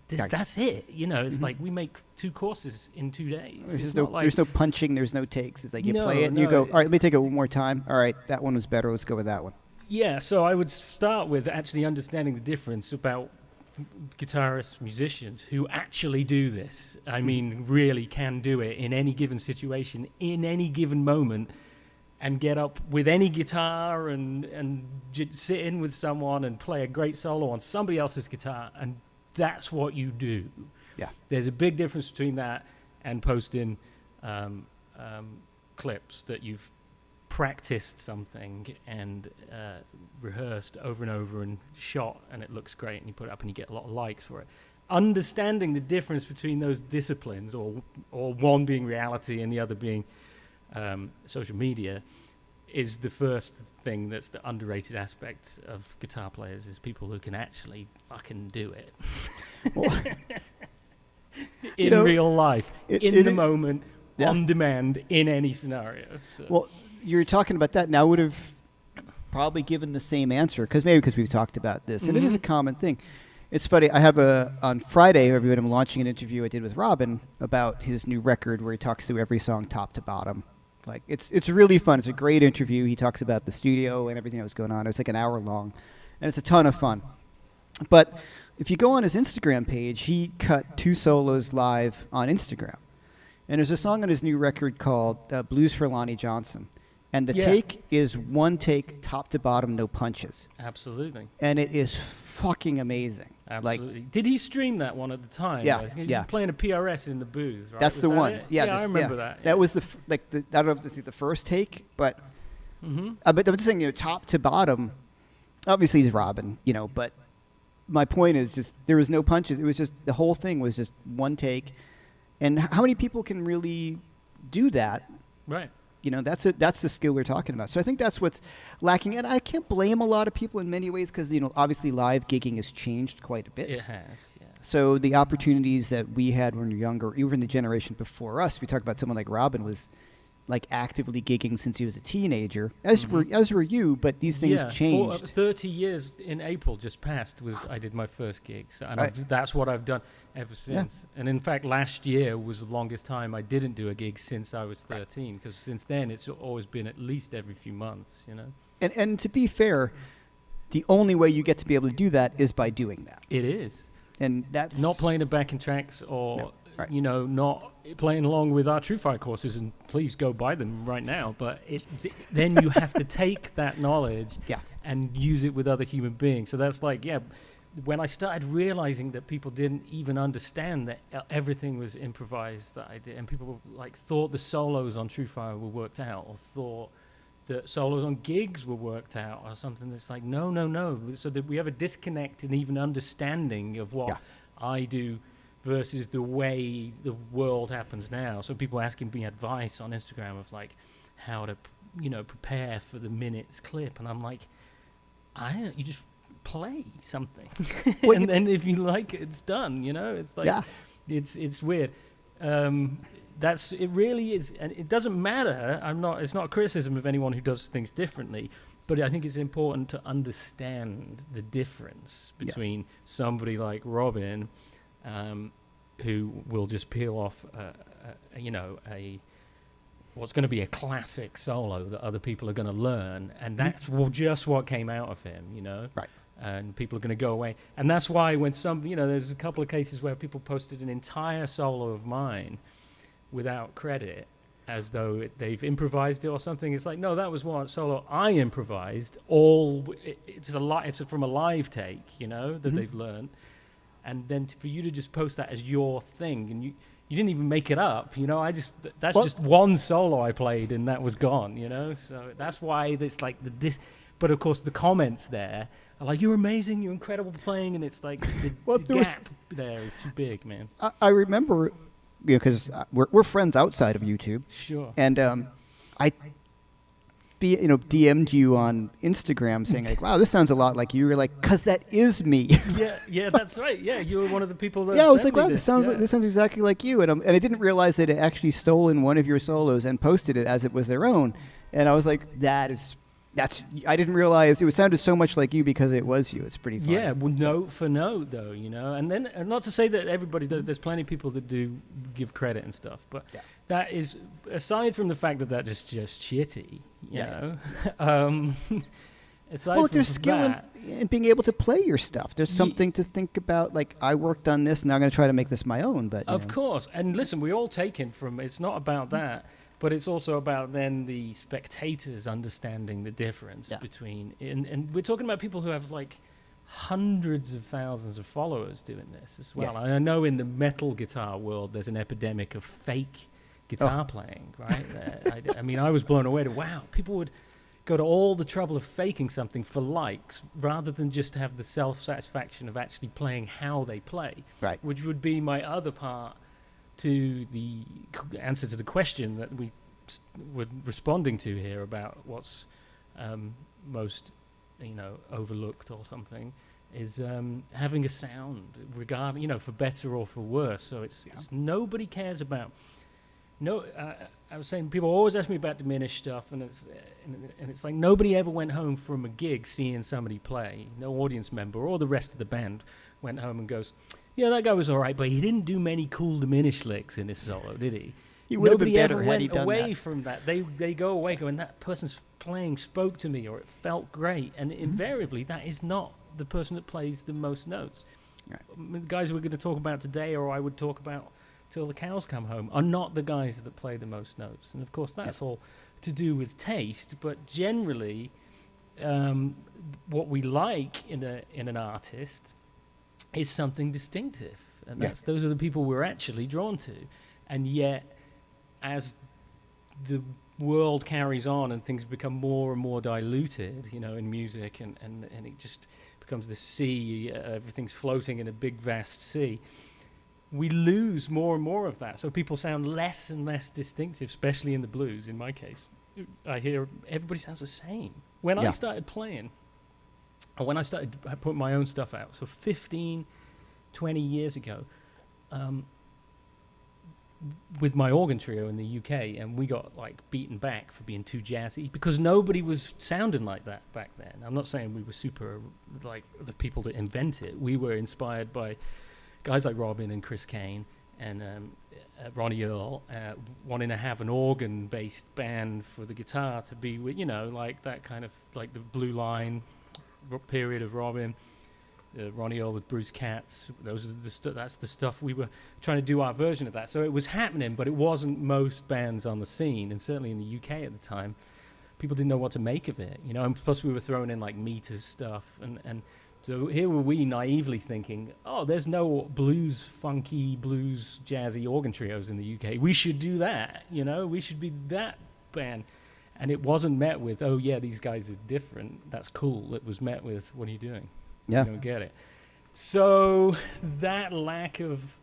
B: That's it. You know, it's like we make 2 courses in 2 days.
A: There's no punching. There's no takes. It's like you
B: No,
A: play it and you
B: no,
A: go, all right, let me take it one more time. All right, that one was better. Let's go with that one.
B: Yeah, so I would start with actually understanding the difference about guitarists, musicians who actually do this. I mean, really can do it in any given situation, in any given moment, and get up with any guitar and sit in with someone and play a great solo on somebody else's guitar, and that's what you do.
A: Yeah.
B: There's a big difference between that and posting clips that you've practiced something and rehearsed over and over and shot, and it looks great, and you put it up and you get a lot of likes for it. Understanding the difference between those disciplines, or one being reality and the other being social media, is the first thing that's the underrated aspect of guitar players, is people who can actually fucking do it. In real life, in the moment,
A: yeah.
B: on demand, in any scenario. So.
A: Well, you're talking about that, and I would have probably given the same answer, because we've talked about this, and it is a common thing. It's funny, I have on Friday, everyone, I'm launching an interview I did with Robin about his new record where he talks through every song top to bottom. Like, it's really fun. It's a great interview. He talks about the studio and everything that was going on. It's like an hour long, and it's a ton of fun. But if you go on his Instagram page, he cut 2 solos live on Instagram. And there's a song on his new record called Blues for Lonnie Johnson. And the take is 1 take, top to bottom, no punches.
B: Absolutely.
A: And it is fucking amazing.
B: Absolutely. Did he stream that one at the time?
A: Yeah.
B: He was playing a PRS in the booth, right?
A: That's the one.
B: It?
A: Yeah,
B: I remember that. Yeah.
A: That was I don't know if this is the first take, but but I'm just saying, top to bottom, obviously he's Robin, but my point is just there was no punches. It was just, the whole thing was just 1 take. And how many people can really do that?
B: Right.
A: That's the skill we're talking about. So I think that's what's lacking. And I can't blame a lot of people in many ways, because, obviously live gigging has changed quite a bit.
B: It has, yeah.
A: So the opportunities that we had when we were younger, even the generation before us, we talk about someone like Robin was like actively gigging since he was a teenager, as were you, but these things changed.
B: 30 years in April just passed I did my first gig, so, and that's what I've done ever since. And in fact, last year was the longest time I didn't do a gig since I was 13, because since then it's always been at least every few months,
A: And to be fair, the only way you get to be able to do that is by doing that.
B: It is.
A: And that's
B: not playing the backing tracks, or
A: No. Right.
B: Not playing along with our TrueFire courses, and please go buy them right now. But then you have to take that knowledge and use it with other human beings. So that's like, when I started realizing that people didn't even understand that everything was improvised that I did, and people thought the solos on TrueFire were worked out, or thought that solos on gigs were worked out, or something that's like, no. So that we have a disconnect in even understanding of what I do versus the way the world happens now. So people asking me advice on Instagram of how to, prepare for the minutes clip. And I'm like, you just play something. And then if you like it, it's done, It's like, it's weird. It really is. And it doesn't matter. It's not a criticism of anyone who does things differently, but I think it's important to understand the difference between somebody like Robin, who will just peel off, a what's going to be a classic solo that other people are going to learn, and that's just what came out of him, you know.
A: Right.
B: And people are going to go away, and that's why when there's a couple of cases where people posted an entire solo of mine without credit, as though they've improvised it or something. It's like, no, that was one solo I improvised. It's from a live take, you know, that they've learned, and then for you to just post that as your thing, and you didn't even make it up, you know. That's just one solo I played, and that was gone, you know. So that's why it's like but of course the comments there are like, you're amazing, you're incredible playing, and it's like the gap there is too big, man.
A: I remember, because we're friends outside of YouTube.
B: Sure.
A: And I DM'd you on Instagram saying like, wow, this sounds a lot like you. You're like, cause that is me.
B: Yeah, that's right. Yeah, you were one of the people that.
A: Yeah, I was like, wow, this sounds exactly like you. And I didn't realize that it actually stolen one of your solos and posted it as it was their own. And I was like, I didn't realize it sounded so much like you because it was you. It's pretty funny.
B: Yeah, well, note for note though, you know. And then, not to say that everybody does. There's plenty of people that do give credit and stuff, but that is, aside from the fact that is just shitty, you know. Aside
A: well,
B: from
A: there's skill in being able to play your stuff. There's something to think about. Like, I worked on this, now I'm going to try to make this my own. But
B: of course, and listen, we all take it from. It's not about that. But it's also about then the spectators understanding the difference between, and we're talking about people who have like hundreds of thousands of followers doing this as well. And I know in the metal guitar world, there's an epidemic of fake guitar playing, right? I mean, I was blown away to, wow, people would go to all the trouble of faking something for likes rather than just have the self-satisfaction of actually playing how they play,
A: right?
B: Which would be my other part to the answer to the question that we were responding to here about what's most, overlooked or something, is having a sound, regarding, for better or for worse. So it's nobody cares about. I was saying people always ask me about diminished stuff, and it's like nobody ever went home from a gig seeing somebody play. No audience member or the rest of the band went home and goes, yeah, that guy was all right, but he didn't do many cool diminished licks in his solo, did he?
A: Nobody
B: ever went
A: done
B: away
A: that.
B: from that. They go away going, that person's playing spoke to me, or it felt great. And invariably, that is not the person that plays the most notes.
A: Right.
B: The guys we're going to talk about today, or I would talk about till the cows come home, are not the guys that play the most notes. And of course, that's all to do with taste. But generally, what we like in an artist is something distinctive, and those are the people we're actually drawn to. And yet, as the world carries on and things become more and more diluted, in music, and it just becomes the sea, everything's floating in a big vast sea, we lose more and more of that. So people sound less and less distinctive, especially in the blues. In my case, I hear everybody sounds the same. When I started playing, or when I started putting my own stuff out, so 15, 20 years ago, with my organ trio in the UK, and we got beaten back for being too jazzy because nobody was sounding like that back then. I'm not saying we were super like the people that invent it. We were inspired by guys like Robin and Chris Kane and Ronnie Earl, wanting to have an organ-based band for the guitar to be with, that kind of like the Blue Line period of Robin. Ronnie Earl with Bruce Katz. Those are that's the stuff we were trying to do our version of that. So it was happening, but it wasn't most bands on the scene, and certainly in the UK at the time, people didn't know what to make of it. And plus we were throwing in meters stuff, and so here were we naively thinking, oh, there's no funky blues jazzy organ trios in the UK. We should do that. We should be that band. And it wasn't met with, oh yeah, these guys are different. That's cool. It was met with, what are you doing?
A: Yeah.
B: You don't get it. So that lack of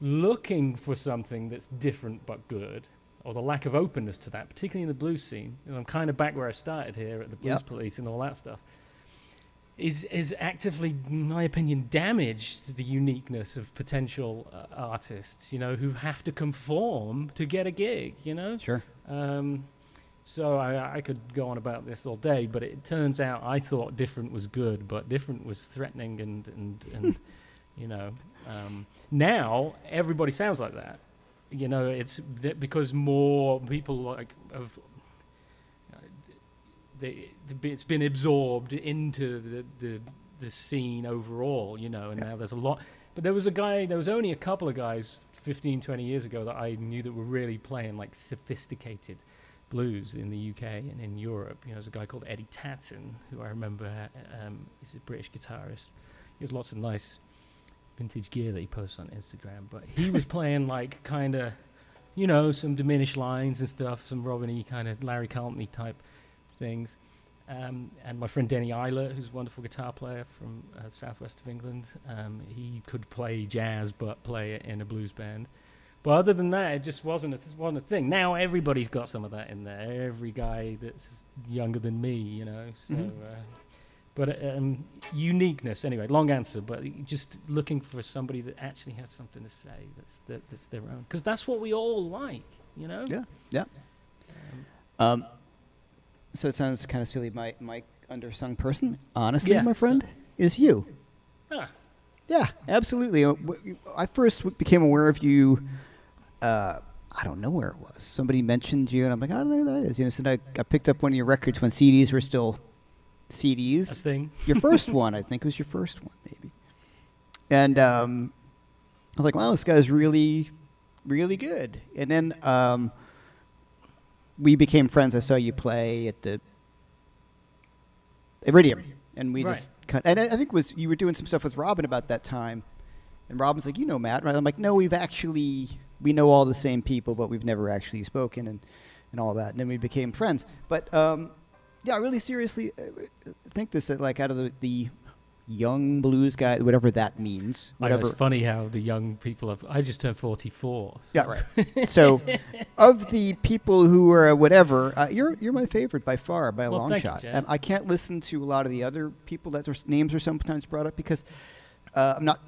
B: looking for something that's different but good, or the lack of openness to that, particularly in the blues scene, I'm kind of back where I started here at the Blues Police and all that stuff, is actively, in my opinion, damaged the uniqueness of potential artists, who have to conform to get a gig,
A: Sure.
B: So I could go on about this all day, but it turns out I thought different was good, but different was threatening, and now everybody sounds like that. You know, because more people like have. It's been absorbed into the scene overall, you know, and now there's a lot. But there was only a couple of guys 15, 20 years ago that I knew that were really playing like sophisticated blues in the UK and in Europe. You know, there's a guy called Eddie Tatson, who I remember, he's a British guitarist. He has lots of nice vintage gear that he posts on Instagram, but he was playing like kind of, you know, some diminished lines and stuff, some Robin E. kind of Larry Carlton type things. And my friend Denny Eilert, who's a wonderful guitar player from southwest of England, he could play jazz but play it in a blues band. But other than that, it just wasn't a thing. Now everybody's got some of that in there. Every guy that's younger than me, you know. So, but uniqueness. Anyway, long answer, but just looking for somebody that actually has something to say that's their own, because that's what we all like, you know.
A: Yeah. So it sounds kind of silly. My undersung person, honestly, my friend, is you. Yeah, absolutely. I first became aware of you. I don't know where it was. Somebody mentioned you, and I'm like, I don't know who that is. You know, so I picked up one of your records when CDs were still CDs.
B: A thing.
A: Your first one, I think, was your first one, maybe. And I was like, wow, this guy's really, really good. And then we became friends. I saw you play at the Iridium, and we just cut. And I think you were doing some stuff with Robin about that time, and Robin's like, you know Matt, right? I'm like, no, we know all the same people, but we've never actually spoken and all that. And then we became friends. But yeah, I really seriously think this, that like out of the young blues guy, whatever that means. Whatever.
B: It's funny how the young people I just turned 44. So.
A: Yeah, right. So, of the people who are whatever, you're my favorite by far, by a long shot. And I can't listen to a lot of the other people that their names are sometimes brought up because I'm not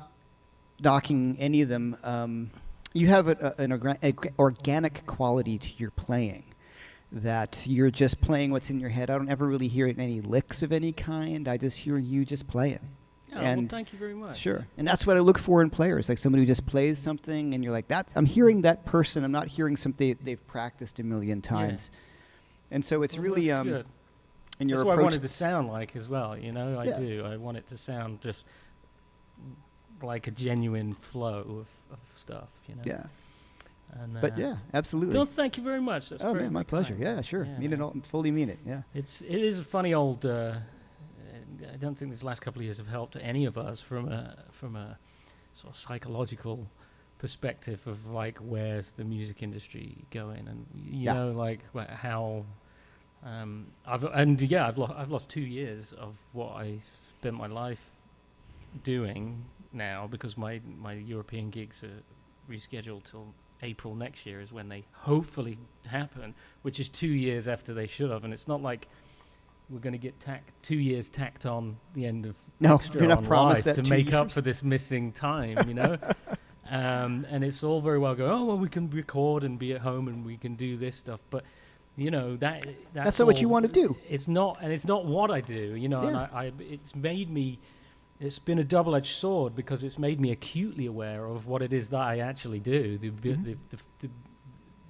A: knocking any of them. You have an organic quality to your playing. That you're just playing what's in your head. I don't ever really hear any licks of any kind. I just hear you just playing.
B: Oh, well, thank you very much.
A: Sure. And that's what I look for in players, like somebody who just plays something and you're like, I'm hearing that person. I'm not hearing something they've practiced a million times. Yeah. And so it's really
B: good.
A: And your
B: that's what
A: approach
B: I wanted to sound like as well, you know. I do. I want it to sound just like a genuine flow of stuff, you know.
A: Yeah. But yeah, absolutely.
B: Well, thank you very much. That's
A: man, my pleasure. Yeah, sure. Yeah, fully mean it. Yeah.
B: It is a funny old. I don't think these last couple of years have helped any of us from a sort of psychological perspective of like where's the music industry going, and you know like how. I've lost 2 years of what I spent my life doing now because my European gigs are rescheduled till April next year is when they hopefully happen, which is 2 years after they should have. And it's not like we're going to get 2 years tacked on the end of extra on life to make up for this missing time, you know. And it's all very well going, oh, well, we can record and be at home and we can do this stuff. But, you know, that's
A: not what you want to do.
B: It's not, and it's not what I do, you know.
A: Yeah.
B: And it's made me... It's been a double-edged sword because it's made me acutely aware of what it is that I actually do.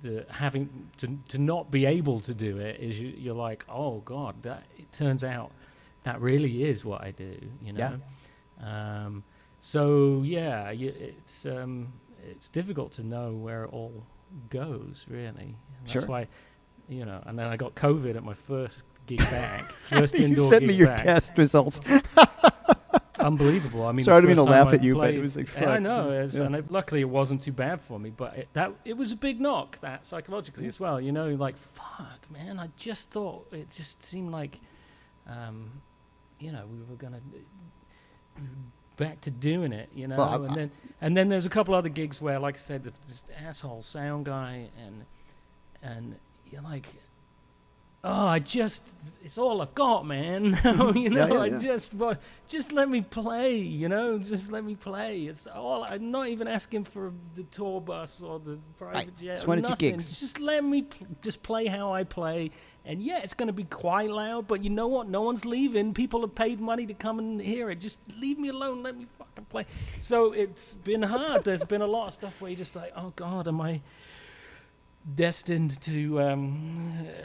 B: The having to not be able to do it is you're like, oh God, that it turns out that really is what I do, you know. Yeah. So yeah, it's difficult to know where it all goes, really. And that's why, you know. And then I got COVID at my first gig back, first indoor gig back.
A: You sent me your test results.
B: Unbelievable. I mean,
A: sorry, I didn't mean to laugh at you, but it was like, fuck.
B: I know, and luckily it wasn't too bad for me, but it was a big knock, that psychologically as well. You know, like, fuck, man, I just thought, it just seemed like, you know, we were going to back to doing it, you know. Well, and then there's a couple other gigs where, like I said, this asshole sound guy, and you're like, oh, it's all I've got, man. You know, just let me play, you know, just let me play. It's all, I'm not even asking for the tour bus or the private jet.
A: Just wanted your gigs.
B: Just let me just play how I play And yeah, it's going to be quite loud, but you know what? No one's leaving. People have paid money to come and hear it. Just leave me alone. Let me fucking play. So it's been hard. There's been a lot of stuff where you're just like, oh God, am I destined to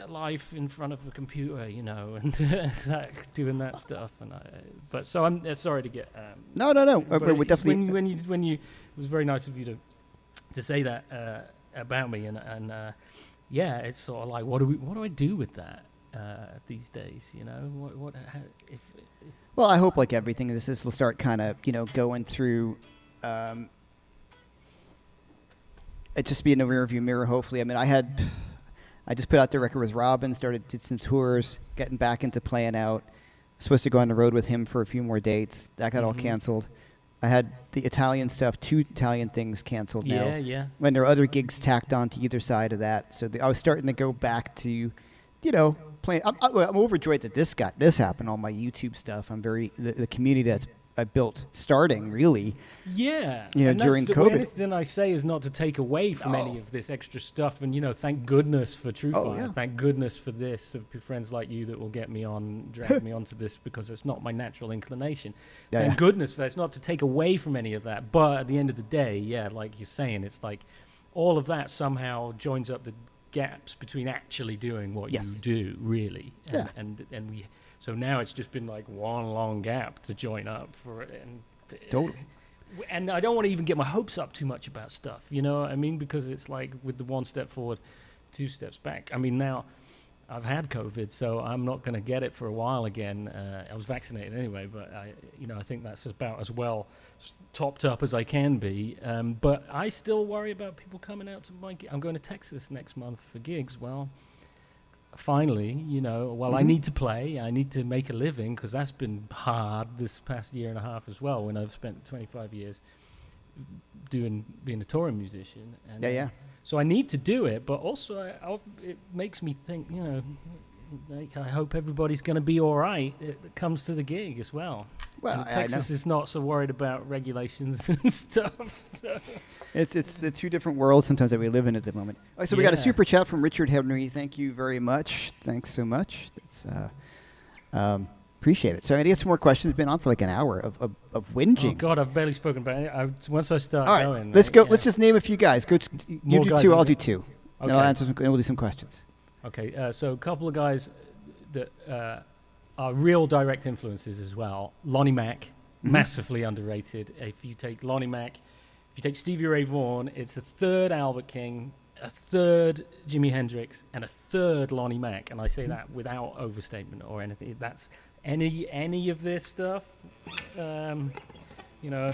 B: life in front of a computer, you know, and doing that stuff. And so I'm sorry to get.
A: No. But we're definitely
B: when you, it was very nice of you to say that about me, and yeah, it's sort of like, what do I do with that these days? You know, if
A: well, I hope like everything, this will start kind of, you know, going through. It just be in the rearview mirror, hopefully. I mean, I just put out the record with Robin, did some tours, getting back into playing out. Supposed to go on the road with him for a few more dates. That got all canceled. I had the Italian stuff, 2 Italian things canceled now.
B: Yeah.
A: When there are other gigs tacked on to either side of that. So I was starting to go back to, you know, playing. I'm overjoyed that this happened, all my YouTube stuff. I'm the community that I built starting, really.
B: Yeah.
A: You know,
B: and
A: during
B: that's
A: COVID.
B: Anything I say is not to take away from any of this extra stuff. And, you know, thank goodness for True Fire.
A: Yeah.
B: Thank goodness for this, of friends like you that will get me on, drag me onto this, because it's not my natural inclination. Thank goodness for that. It's not to take away from any of that. But at the end of the day, yeah, like you're saying, it's like all of that somehow joins up the gaps between actually doing what you do, really. And we... So now it's just been like one long gap to join up for it.
A: Totally.
B: And I don't want to even get my hopes up too much about stuff, you know what I mean? Because it's like with the 1 step forward, 2 steps back. I mean, now I've had COVID, so I'm not going to get it for a while again. I was vaccinated anyway, but I think that's about as well topped up as I can be. But I still worry about people coming out to my gig. I'm going to Texas next month for gigs. Well, finally, you know, I need to play. I need to make a living, because that's been hard this past year and a half as well, when I've spent 25 years being a touring musician. And, so I need to do it, but also it makes me think, you know, like, I hope everybody's going to be all right that comes to the gig as well.
A: Well,
B: Texas is not so worried about regulations and stuff. So.
A: It's the 2 different worlds sometimes that we live in at the moment. All right, so we got a super chat from Richard Henry. Thank you very much. Thanks so much. That's appreciate it. So I'm gonna get some more questions. It's been on for like an hour of whinging.
B: Oh God, I've barely spoken about it. Once I start
A: all right,
B: going,
A: let's go. Yeah. Let's just name a few guys. You do 2. I'll do 2.
B: Okay.
A: And I'll answer some. And we'll do some questions.
B: Okay. So a couple of guys that are real direct influences as well. Lonnie Mack, massively underrated. If you take Lonnie Mack, if you take Stevie Ray Vaughan, it's a 3rd Albert King, a 3rd Jimi Hendrix, and a 3rd Lonnie Mack. And I say that without overstatement or anything. That's any of this stuff, you know,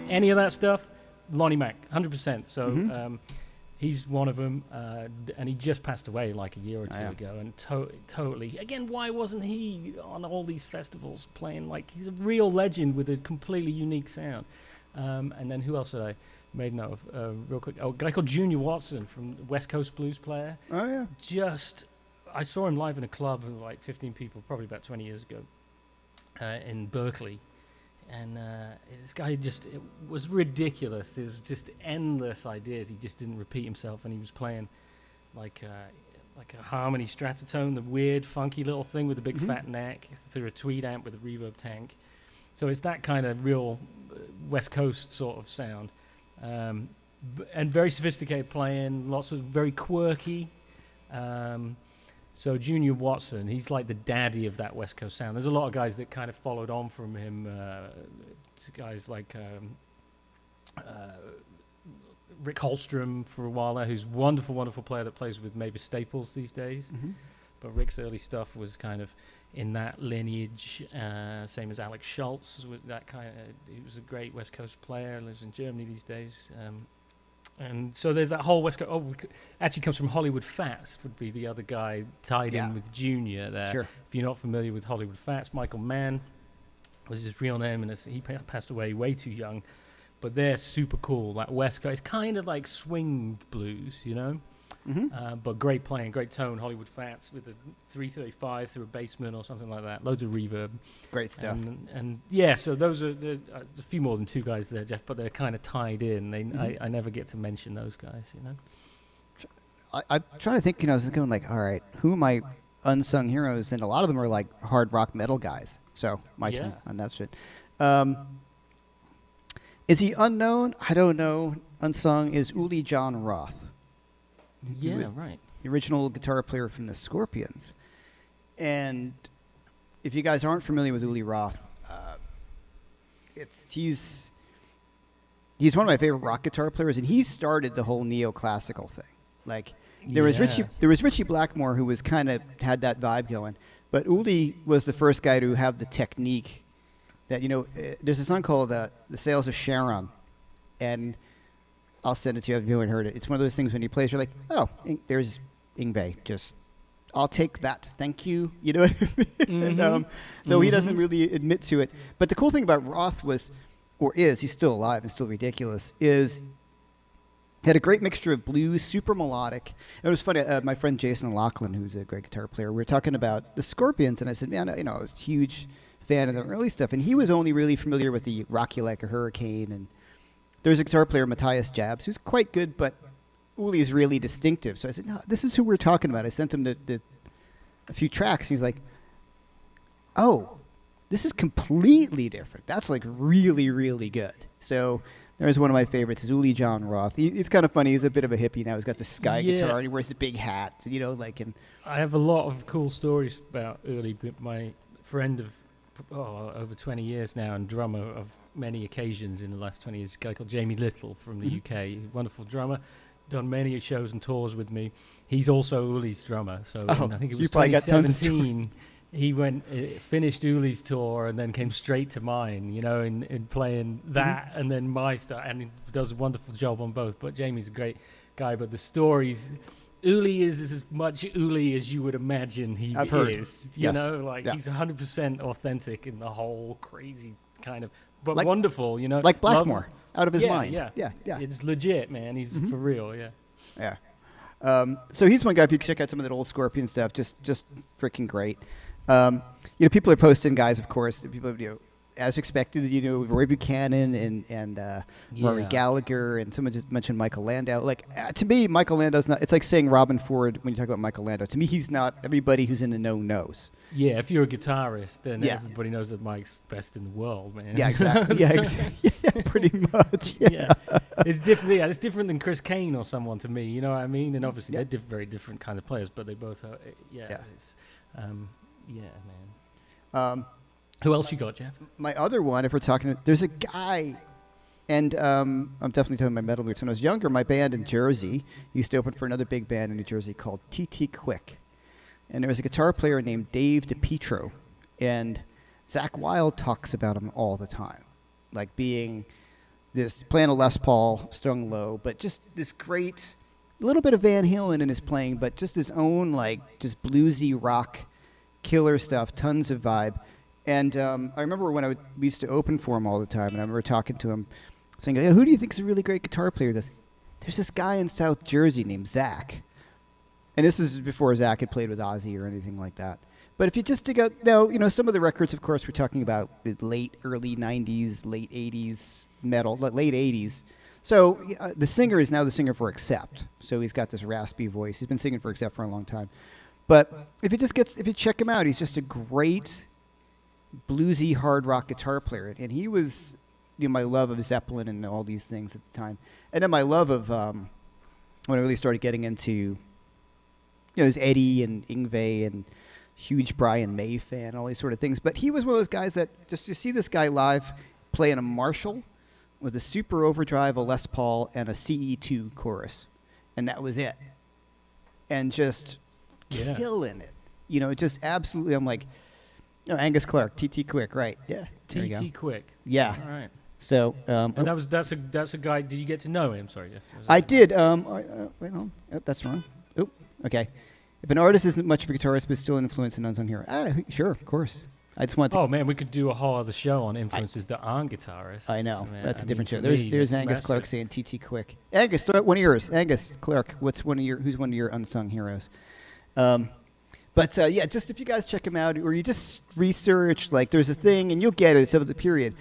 B: any of that stuff, Lonnie Mack, 100%. So he's one of them, and he just passed away like a year or 2 ago. And totally, again, why wasn't he on all these festivals playing? Like, he's a real legend with a completely unique sound. And then who else did I made note of real quick? Oh, a guy called Junior Watson from West Coast Blues player. Oh yeah. I saw him live in a club with like 15 people, probably about 20 years ago, in Berkeley. And this guy it was ridiculous. It was just endless ideas. He just didn't repeat himself, and he was playing like a harmony stratotone, the weird, funky little thing with a big fat neck through a tweed amp with a reverb tank. So it's that kind of real West Coast sort of sound, and very sophisticated playing, lots of very quirky. So Junior Watson, he's like the daddy of that West Coast sound. There's a lot of guys that kind of followed on from him. Guys like Rick Holstrom for a while there, who's a wonderful, wonderful player that plays with Mavis Staples these days. But Rick's early stuff was kind of in that lineage, same as Alex Schultz. With that kind of, he was a great West Coast player, lives in Germany these days. And so there's that whole West Coast. Actually comes from Hollywood Fats, would be the other guy tied in with Junior there. Sure. If you're not familiar with Hollywood Fats, Michael Mann was his real name, and he passed away way too young. But they're super cool. That West Coast, it's kind of like swing blues, you know. but great playing, great tone, Hollywood Fats with a 335 through a basement or something like that. Loads of reverb.
A: Great stuff.
B: And yeah, so those are there's a few more than two guys there, Jeff, but they're kind of tied in. I never get to mention those guys, you know.
A: I'm trying to think, I was going like, all right, who are my unsung heroes? And a lot of them are like hard rock metal guys. So my turn on that shit. Is he unknown? I don't know. Unsung is Uli John Roth.
B: Yeah, right.
A: The original guitar player from the Scorpions. And if you guys aren't familiar with Uli Roth, he's one of my favorite rock guitar players, and he started the whole neoclassical thing. Like there was Richie Blackmore, who was kind of had that vibe going, but Uli was the first guy to have the technique that, there's a song called The Sails of Sharon, and I'll send it to you if you haven't heard it. It's one of those things when he plays, you're like, oh, there's Yngwie. Just, I'll take that. Thank you. You know what I mean? And, though he doesn't really admit to it. But the cool thing about Roth he's still alive and still ridiculous, is he had a great mixture of blues, super melodic. It was funny. My friend Jason Lachlan, who's a great guitar player, we were talking about the Scorpions, and I said, man, I was a huge fan of the early stuff. And he was only really familiar with the Rock You Like a Hurricane, and there's a guitar player, Matthias Jabs, who's quite good, but Uli is really distinctive. So I said, no, this is who we're talking about. I sent him a few tracks, and he's like, oh, this is completely different. That's like really, really good. So there's one of my favorites, is Uli John Roth. He's kind of funny. He's a bit of a hippie now. He's got the sky guitar, and he wears the big hat, and
B: I have a lot of cool stories about Uli. My friend of over 20 years now, and drummer of many occasions in the last 20 years, a guy called Jamie Little from the UK, wonderful drummer, done many shows and tours with me. He's also Uli's drummer, so I think it was 2017 he finished Uli's tour and then came straight to mine, in playing that and then my stuff, and he does a wonderful job on both. But Jamie's a great guy, but the stories, Uli is as much Uli as you would imagine he
A: I've heard.
B: is. He's 100% authentic in the whole crazy kind of, but
A: like,
B: wonderful,
A: like Blackmore, out of his mind.
B: Yeah. It's legit, man. He's for real. Yeah.
A: So he's one guy. If you check out some of that old Scorpion stuff, just freaking great. People are posting guys, of course. People, as expected, Roy Buchanan and Rory Gallagher, and someone just mentioned Michael Landau. Like, to me, Michael Landau's not. It's like saying Robin Ford when you talk about Michael Landau. To me, he's not. Everybody who's in the know knows.
B: Yeah, if you're a guitarist, then everybody knows that Mike's best in the world, man.
A: Yeah, exactly. Yeah, pretty much. Yeah.
B: It's different. Yeah, it's different than Chris Kane or someone to me. You know what I mean? And obviously, they're very different kinds of players, but they both are. It's, man. Who else you got, Jeff?
A: My other one, if we're talking, there's a guy, and I'm definitely talking my metal roots. When I was younger, my band in Jersey used to open for another big band in New Jersey called TT Quick. And there was a guitar player named Dave DePietro, and Zach Wilde talks about him all the time, like being playing a Les Paul, strung low, but just this great, little bit of Van Halen in his playing, but just his own, like, just bluesy rock, killer stuff, tons of vibe. And I remember when we used to open for him all the time, and I remember talking to him, saying, hey, who do you think is a really great guitar player? He goes, there's this guy in South Jersey named Zach. And this is before Zach had played with Ozzy or anything like that. But if you just dig out, now, some of the records, of course, we're talking about the early 90s, late 80s metal, late 80s. So the singer is now the singer for Accept. So he's got this raspy voice. He's been singing for Accept for a long time. But if you check him out, he's just a great bluesy hard rock guitar player. And he was, my love of Zeppelin and all these things at the time. And then my love of, when I really started getting into, it was Eddie and Yngwie and huge Brian May fan, all these sort of things. But he was one of those guys that you see this guy live playing a Marshall with a super overdrive, a Les Paul, and a CE2 chorus. And that was it. And just killing it. Just absolutely, I'm like, Angus Clark, TT Quick, right. Yeah.
B: TT Quick.
A: Yeah.
B: All right.
A: So
B: and that's a guy. Did you get to know him? Sorry, Jeff.
A: I did. Wait on. Oh, that's wrong. Oh, okay. If an artist isn't much of a guitarist but still an influence in Unsung hero, sure, of course. I just want to.
B: Oh man, we could do a whole other show on influences that aren't guitarists.
A: I know.
B: Man,
A: That's a different show.
B: for me,
A: There's
B: that's
A: Angus
B: massive.
A: Clark saying TT Quick. Angus, throw out one of yours. Angus Clark, who's one of your unsung heroes? Yeah, just if you guys check him out, or you just research, like there's a thing, and you'll get it. It's over the period.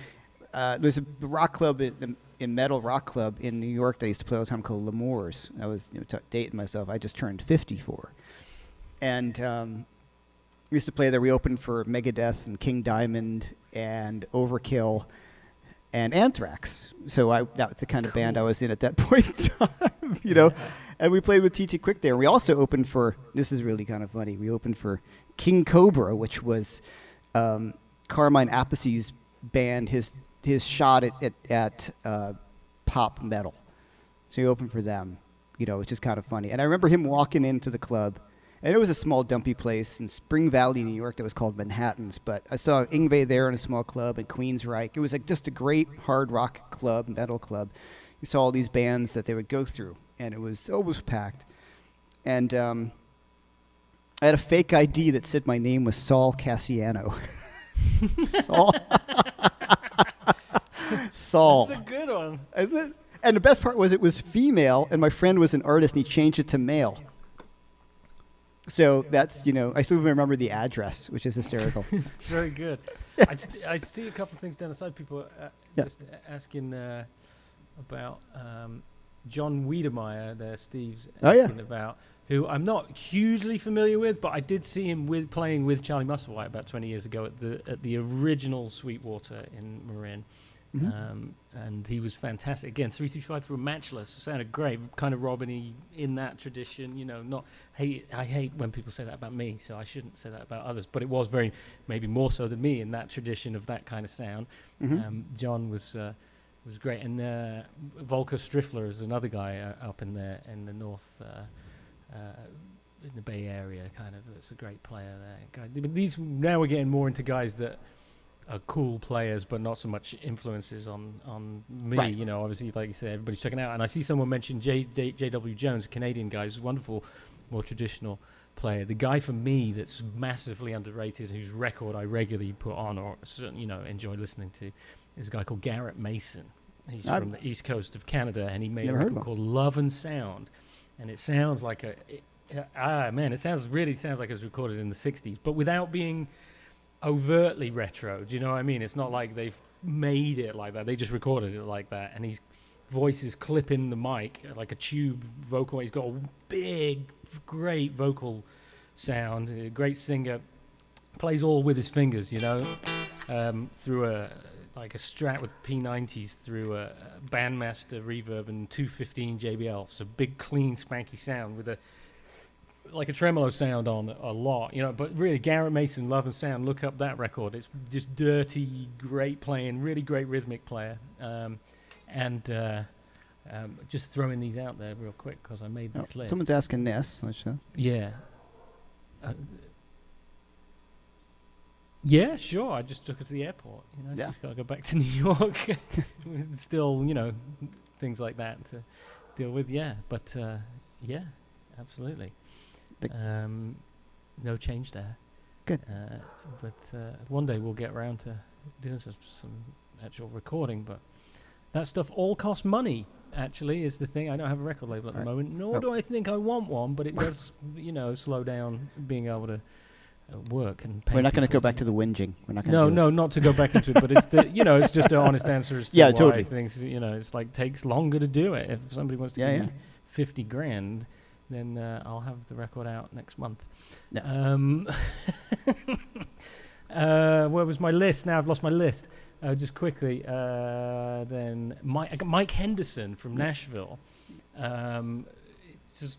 A: There's a rock club in metal rock club in New York that I used to play all the time called L'Amours. I was dating myself. I just turned 54, and we used to play there. We opened for Megadeth and King Diamond and Overkill and Anthrax. So that was the kind of band I was in at that point in time,
B: Yeah.
A: And we played with TT Quick there. We also opened for, this is really kind of funny, we opened for King Cobra, which was Carmine Appice's band, his shot at pop metal. So he opened for them, which is kind of funny. And I remember him walking into the club, and it was a small dumpy place in Spring Valley, New York that was called Manhattan's. But I saw Yngwie there in a small club at Queensryche. It was like just a great hard rock club, metal club. You saw all these bands that they would go through, and it was almost packed. And I had a fake ID that said my name was Saul Cassiano. Saul. Saul.
B: That's a good one.
A: Isn't it? And the best part was it was female, and my friend was an artist, and he changed it to male. So that's, I still remember the address, which is hysterical.
B: Very good.
A: Yes.
B: I see a couple of things down the side. People
A: Yeah.
B: just asking about John Wiedemeyer there, Steve's
A: Oh, yeah.
B: asking about, who I'm not hugely familiar with, but I did see him playing with Charlie Musselwhite about 20 years ago at the original Sweetwater in Marin.
A: Mhm.
B: And he was fantastic. Again, 335 through a Matchless. It sounded great, kind of Robin-y in that tradition. I hate when people say that about me, so I shouldn't say that about others. But it was maybe more so than me in that tradition of that kind of sound.
A: Mhm.
B: John was great, and Volker Striffler is another guy up in the north, in the Bay Area, kind of. That's a great player there. But now we're getting more into guys that are cool players, but not so much influences on me.
A: Right.
B: Obviously, like you said, everybody's checking out. And I see someone mention J.W. Jones, a Canadian guy, who's a wonderful, more traditional player. The guy for me that's massively underrated, whose record I regularly put on or enjoy listening to, is a guy called Garrett Mason. He's from the east coast of Canada, and he made a record called Love and Sound. And it sounds like it really sounds like it was recorded in the 60s, but without being overtly retro. Do you know what I mean? It's not like they've made it like that. They just recorded it like that, and his voice is clipping the mic like a tube vocal. He's got a big, great vocal sound, a great singer, plays all with his fingers, through a Strat with P90s through a Bandmaster reverb and 215 JBL. So big, clean, spanky sound with a tremolo sound on a lot, but really Garrett Mason, Love and Sound, look up that record. It's just dirty, great playing, really great rhythmic player. Just throwing these out there real quick because I made this list.
A: Someone's asking this.
B: Yeah. Yeah, sure. I just took her to the airport.
A: Yeah.
B: She's got to go back to New York. Still, things like that to deal with. Yeah, but yeah, absolutely. No change there.
A: Good.
B: But one day we'll get around to doing some actual recording. But that stuff all costs money. Actually, is the thing. I don't have a record label at the moment, nor do I think I want one. But it does, slow down being able to work and pay.
A: We're not going to go back to the whinging. We're not going to.
B: No, not to go back into it. But it's it's just an honest answer as to why
A: totally.
B: things. It's like takes longer to do it. If somebody wants to give me $50,000. Then I'll have the record out next month.
A: No.
B: Where was my list? Now I've lost my list. Just quickly, then Mike Henderson from Nashville. Just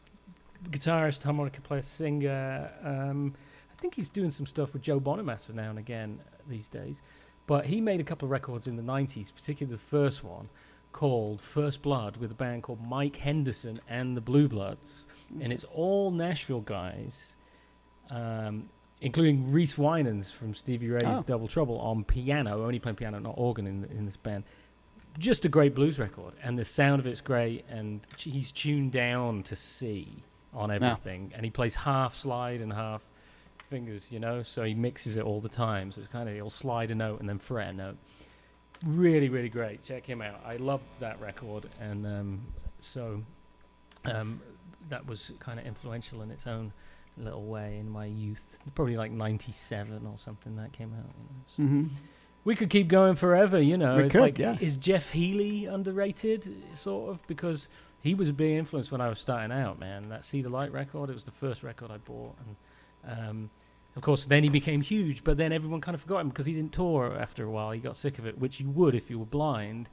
B: guitarist, harmonica player, singer. I think he's doing some stuff with Joe Bonamassa now and again these days. But he made a couple of records in the 90s, particularly the first one, called First Blood, with a band called Mike Henderson and the Blue Bloods. And it's all Nashville guys, including Reese Winans from Stevie Ray's Double Trouble on piano, only playing piano, not organ in this band. Just a great blues record, and the sound of it's great, and he's tuned down to C on everything, and he plays half slide and half fingers, so he mixes it all the time. So it's kind of, he'll slide a note and then fret a note. Really, really great. Check him out. I loved that record. And that was kind of influential in its own little way in my youth. Probably like 97 or something that came out. So.
A: Mm-hmm.
B: We could keep going forever,
A: We
B: It's
A: could,
B: like,
A: yeah.
B: is Jeff Healey underrated, sort of? Because he was a big influence when I was starting out, man. That See the Light record, it was the first record I bought. And of course, then he became huge, but then everyone kind of forgot him because he didn't tour after a while. He got sick of it, which you would if you were blind.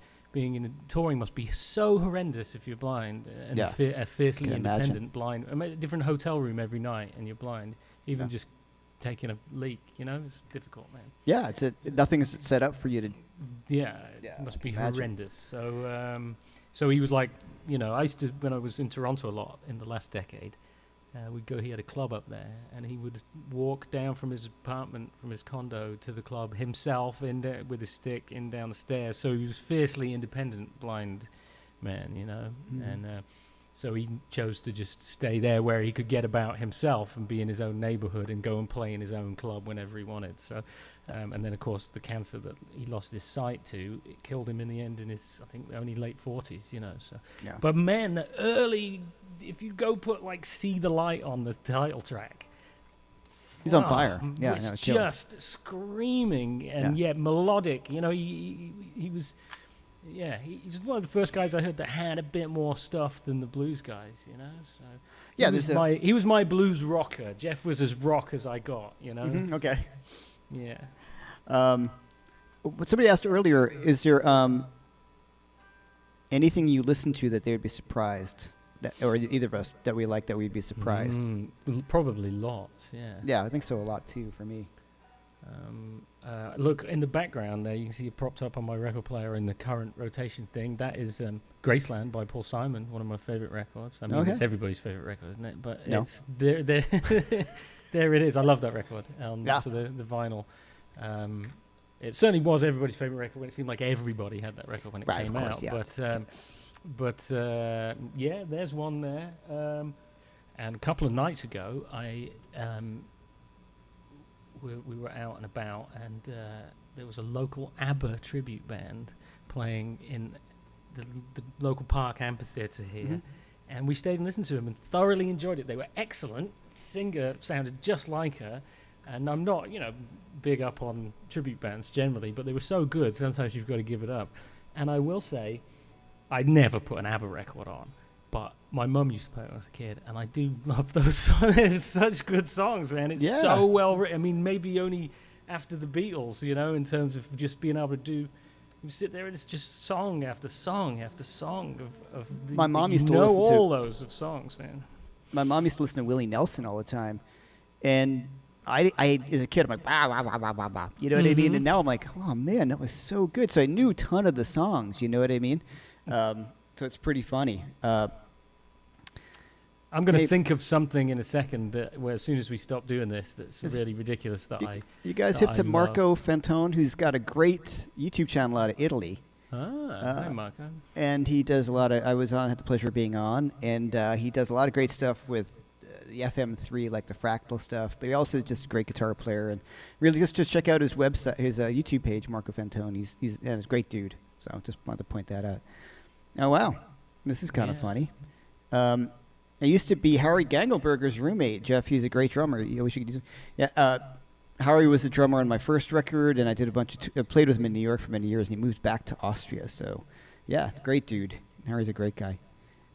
B: Touring must be so horrendous if you're blind and
A: Yeah.
B: fiercely
A: Can
B: independent,
A: imagine.
B: blind. I mean, a different hotel room every night and you're blind. Even
A: Yeah.
B: just taking a leak, it's difficult, man.
A: Yeah, nothing's set up for you to.
B: Yeah,
A: Yeah,
B: it must be
A: imagine.
B: horrendous. So he was like, I used to, when I was in Toronto a lot in the last decade, he had a club up there, and he would walk down from his apartment, from his condo to the club himself with his stick down the stairs. So he was fiercely independent, blind man, and so he chose to just stay there where he could get about himself and be in his own neighborhood and go and play in his own club whenever he wanted. So, and then of course the cancer that he lost his sight to, it killed him in the end in his, I think, only late 40s, So,
A: Yeah.
B: but man, the early, if you go put like See the Light on the title track,
A: He's on fire. Yeah,
B: it's
A: no, killer.
B: just screaming and yet melodic. He was. Yeah, he's one of the first guys I heard that had a bit more stuff than the blues guys, So
A: Yeah,
B: he was my blues rocker. Jeff was as rock as I got,
A: Mhm, okay.
B: Yeah.
A: What somebody asked earlier, is there anything you listen to that they would be surprised, or either of us that we like that we'd be surprised?
B: Probably lots. Yeah.
A: Yeah, I think so a lot too for me.
B: Look in the background there. You can see it propped up on my record player in the current rotation thing. That is Graceland by Paul Simon, one of my favorite records. I mean,
A: Okay.
B: it's everybody's favorite record, isn't it? But
A: No.
B: it's there. There it is. I love that record.
A: Yeah.
B: So the vinyl. It certainly was everybody's favorite record when it seemed like everybody had that record when it
A: Right,
B: came
A: of course,
B: out.
A: yeah.
B: But yeah, there's one there. And a couple of nights ago, we were out and about, and there was a local ABBA tribute band playing in the local park amphitheatre here.
A: Mm-hmm.
B: And we stayed and listened to them and thoroughly enjoyed it. They were excellent. Singer sounded just like her. And I'm not, big up on tribute bands generally, but they were so good, sometimes you've got to give it up. And I will say, I'd never put an ABBA record on, but my mum used to play it when I was a kid, and I do love those songs. They're such good songs, man. It's so well written. I mean, maybe only after the Beatles, in terms of just being able to do... You sit there and it's just song after song after song of
A: My mom used to
B: know
A: listen to...
B: all those of songs, man.
A: My mom used to listen to Willie Nelson all the time, and I as a kid, I'm like, bah, bah, bah, bah, bah, bah. You know what I mean?
B: Mhm.
A: And now I'm like, oh man, that was so good. So I knew a ton of the songs. You know what I mean? So it's pretty funny.
B: I'm going to
A: Hey-
B: think of something in a second where as soon as we stop doing this, that's
A: It's-
B: really ridiculous that
A: You guys
B: that
A: hip to
B: I
A: Marco Fantone, who's got a great YouTube channel out of Italy.
B: Hi, Marco.
A: And he does a lot of, had the pleasure of being on, and he does a lot of great stuff with the FM3, like the fractal stuff, but he also is just a great guitar player, and really just check out his website, his YouTube page, Marco Fantone. He's a great dude, so just wanted to point that out. Oh, wow. This is kind of
B: Yeah.
A: funny. I used to be Harry Gangelberger's roommate. Jeff, he's a great drummer. I wish you could do Yeah, Harry was the drummer on my first record, and I did a bunch of... I played with him in New York for many years, and he moved back to Austria. So, yeah, great dude. Harry's a great guy.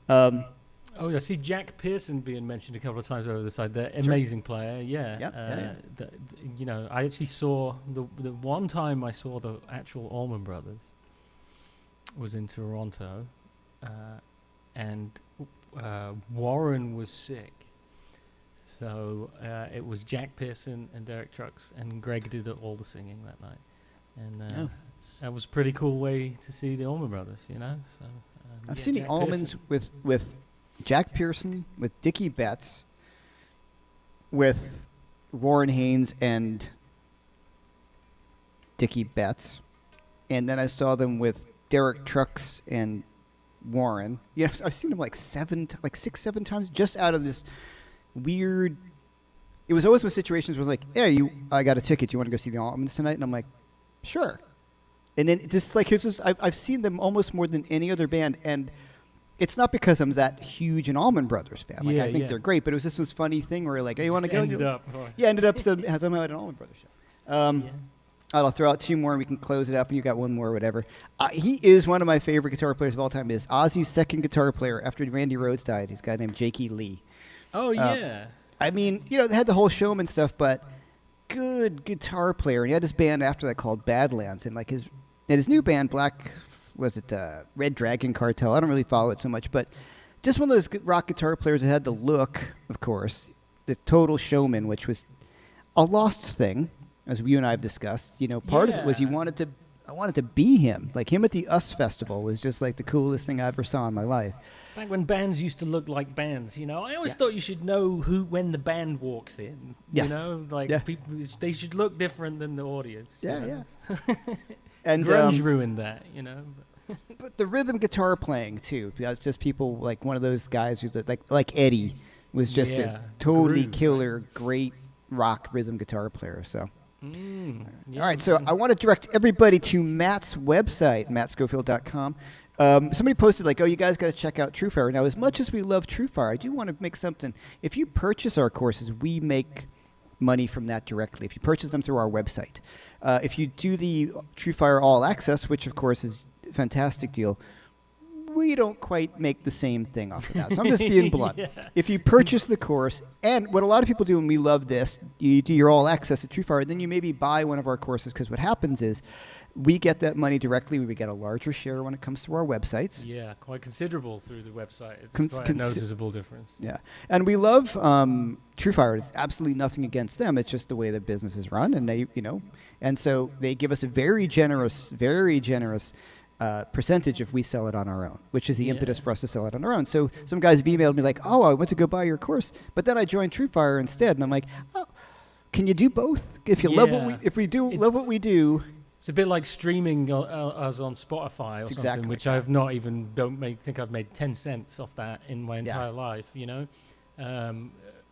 B: Oh, I see Jack Pearson being mentioned a couple of times over the side there. Amazing player, yeah.
A: Yep,
B: I actually saw... The one time I saw the actual Allman Brothers was in Toronto, and Warren was sick. So it was Jack Pearson and Derek Trucks, and Greg did all the singing that night. And that was a pretty cool way to see the Allman Brothers, So
A: I've seen
B: Jack
A: the Allmans
B: Pearson.
A: with Jack Pearson, with Dickie Betts, with Warren Haynes and Dickie Betts. And then I saw them with Derek Trucks and Warren. I've seen them like 6, 7 times, just out of this weird it was always with situations where like, yeah, I got a ticket. Do you want to go see the Almonds tonight? And I'm like, sure. And then just like I've seen them almost more than any other band, and it's not because I'm that huge an Allman Brothers fan. Like I think they're great, but it was just this funny thing where like, hey, you want to go? Ended up somehow at an Allman Brothers show. I'll throw out two more and we can close it up. And you got one more, or whatever. He is one of my favorite guitar players of all time. Is Ozzy's second guitar player after Randy Rhoads died. He's a guy named Jakey Lee.
B: Oh yeah.
A: I mean, they had the whole showman stuff, but good guitar player. And he had his band after that called Badlands, and like his new band, Red Dragon Cartel. I don't really follow it so much, but just one of those rock guitar players that had the look, of course, the total showman, which was a lost thing, as you and I have discussed. Part of it was I wanted to be him. Like him at the US Festival was just like the coolest thing I ever saw in my life.
B: Back when bands used to look like bands, I always thought you should know when the band walks in.
A: Yes.
B: People, they should look different than the audience.
A: Yeah. And
B: grunge ruined that,
A: But the rhythm guitar playing too. It's just people like one of those guys who like Eddie was just a totally killer, great rock rhythm guitar player. So. All right, so I want to direct everybody to Matt's website, mattscofield.com. Somebody posted like, oh, you guys got to check out TrueFire. Now, as much as we love TrueFire, I do want to make something. If you purchase our courses, we make money from that directly. If you purchase them through our website. If you do the TrueFire All Access, which, of course, is a fantastic deal, we don't quite make the same thing off of that. So I'm just being blunt. If you purchase the course, and what a lot of people do, and we love this, you do your all access at TrueFire, then you maybe buy one of our courses, because what happens is we get that money directly. We get a larger share when it comes to our websites.
B: Yeah, quite considerable through the website. It's quite a noticeable difference.
A: Yeah, and we love TrueFire. It's absolutely nothing against them. It's just the way the business is run, and they, and so they give us a very generous percentage if we sell it on our own, which is the impetus for us to sell it on our own. So some guys have emailed me like, oh, I went to go buy your course, but then I joined TrueFire instead. And I'm like, oh, can you do both? If you love what we do.
B: It's a bit like streaming us on Spotify or something, which I've not even think I've made 10 cents off that in my entire life,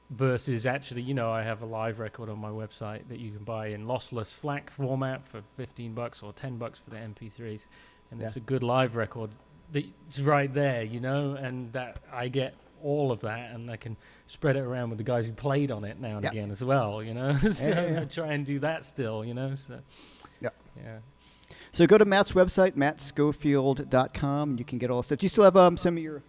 B: versus actually, I have a live record on my website that you can buy in lossless FLAC format for $15 or $10 for the MP3s. And it's a good live record that's right there, and that I get all of that, and I can spread it around with the guys who played on it now and again as well, So I try and do that still, So So go to Matt's website, mattscofield.com. You can get all the stuff. Do you still have some of your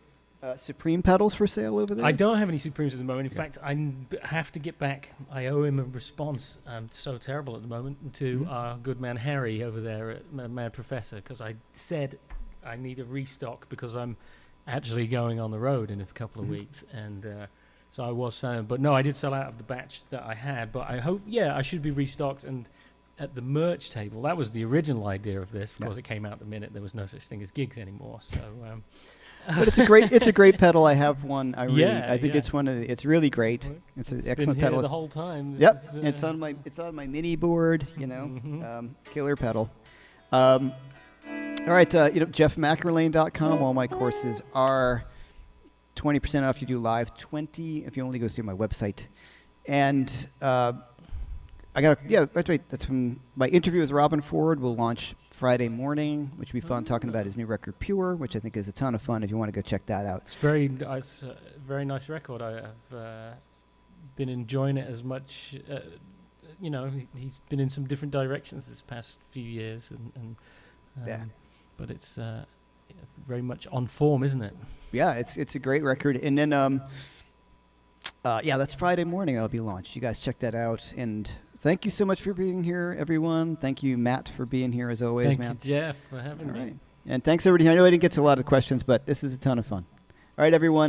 B: Supreme pedals for sale over there? I don't have any Supremes at the moment. In fact, I have to get back. I owe him a response. I'm so terrible at the moment to our good man Harry over there at Mad Professor, because I said I need a restock because I'm actually going on the road in a couple of weeks, and so I was selling. But no, I did sell out of the batch that I had. But I hope, I should be restocked and at the merch table. That was the original idea of this. Of course, it came out the minute there was no such thing as gigs anymore. So.
A: But it's a great pedal. I have one. I think it's really great. It's an excellent pedal.
B: The whole time.
A: It's on my mini board. Killer pedal. All right. Jeff-McErlain.com. All my courses are 20% off. You do live 20 if you only go through my website. And that's right. That's from my interview with Robin Ford. Will launch Friday morning, which will be fun, talking about his new record, Pure, which I think is a ton of fun if you want to go check that out.
B: It's a very nice record. I've been enjoying it as much. He's been in some different directions this past few years, but it's very much on form, isn't it?
A: Yeah, it's a great record. And then, that's Friday morning it'll be launched. You guys check that out. And thank you so much for being here, everyone. Thank you, Matt, for being here as always, man.
B: Thank you, Jeff, for having me.
A: And thanks, everybody. I know I didn't get to a lot of the questions, but this is a ton of fun. All right, everyone.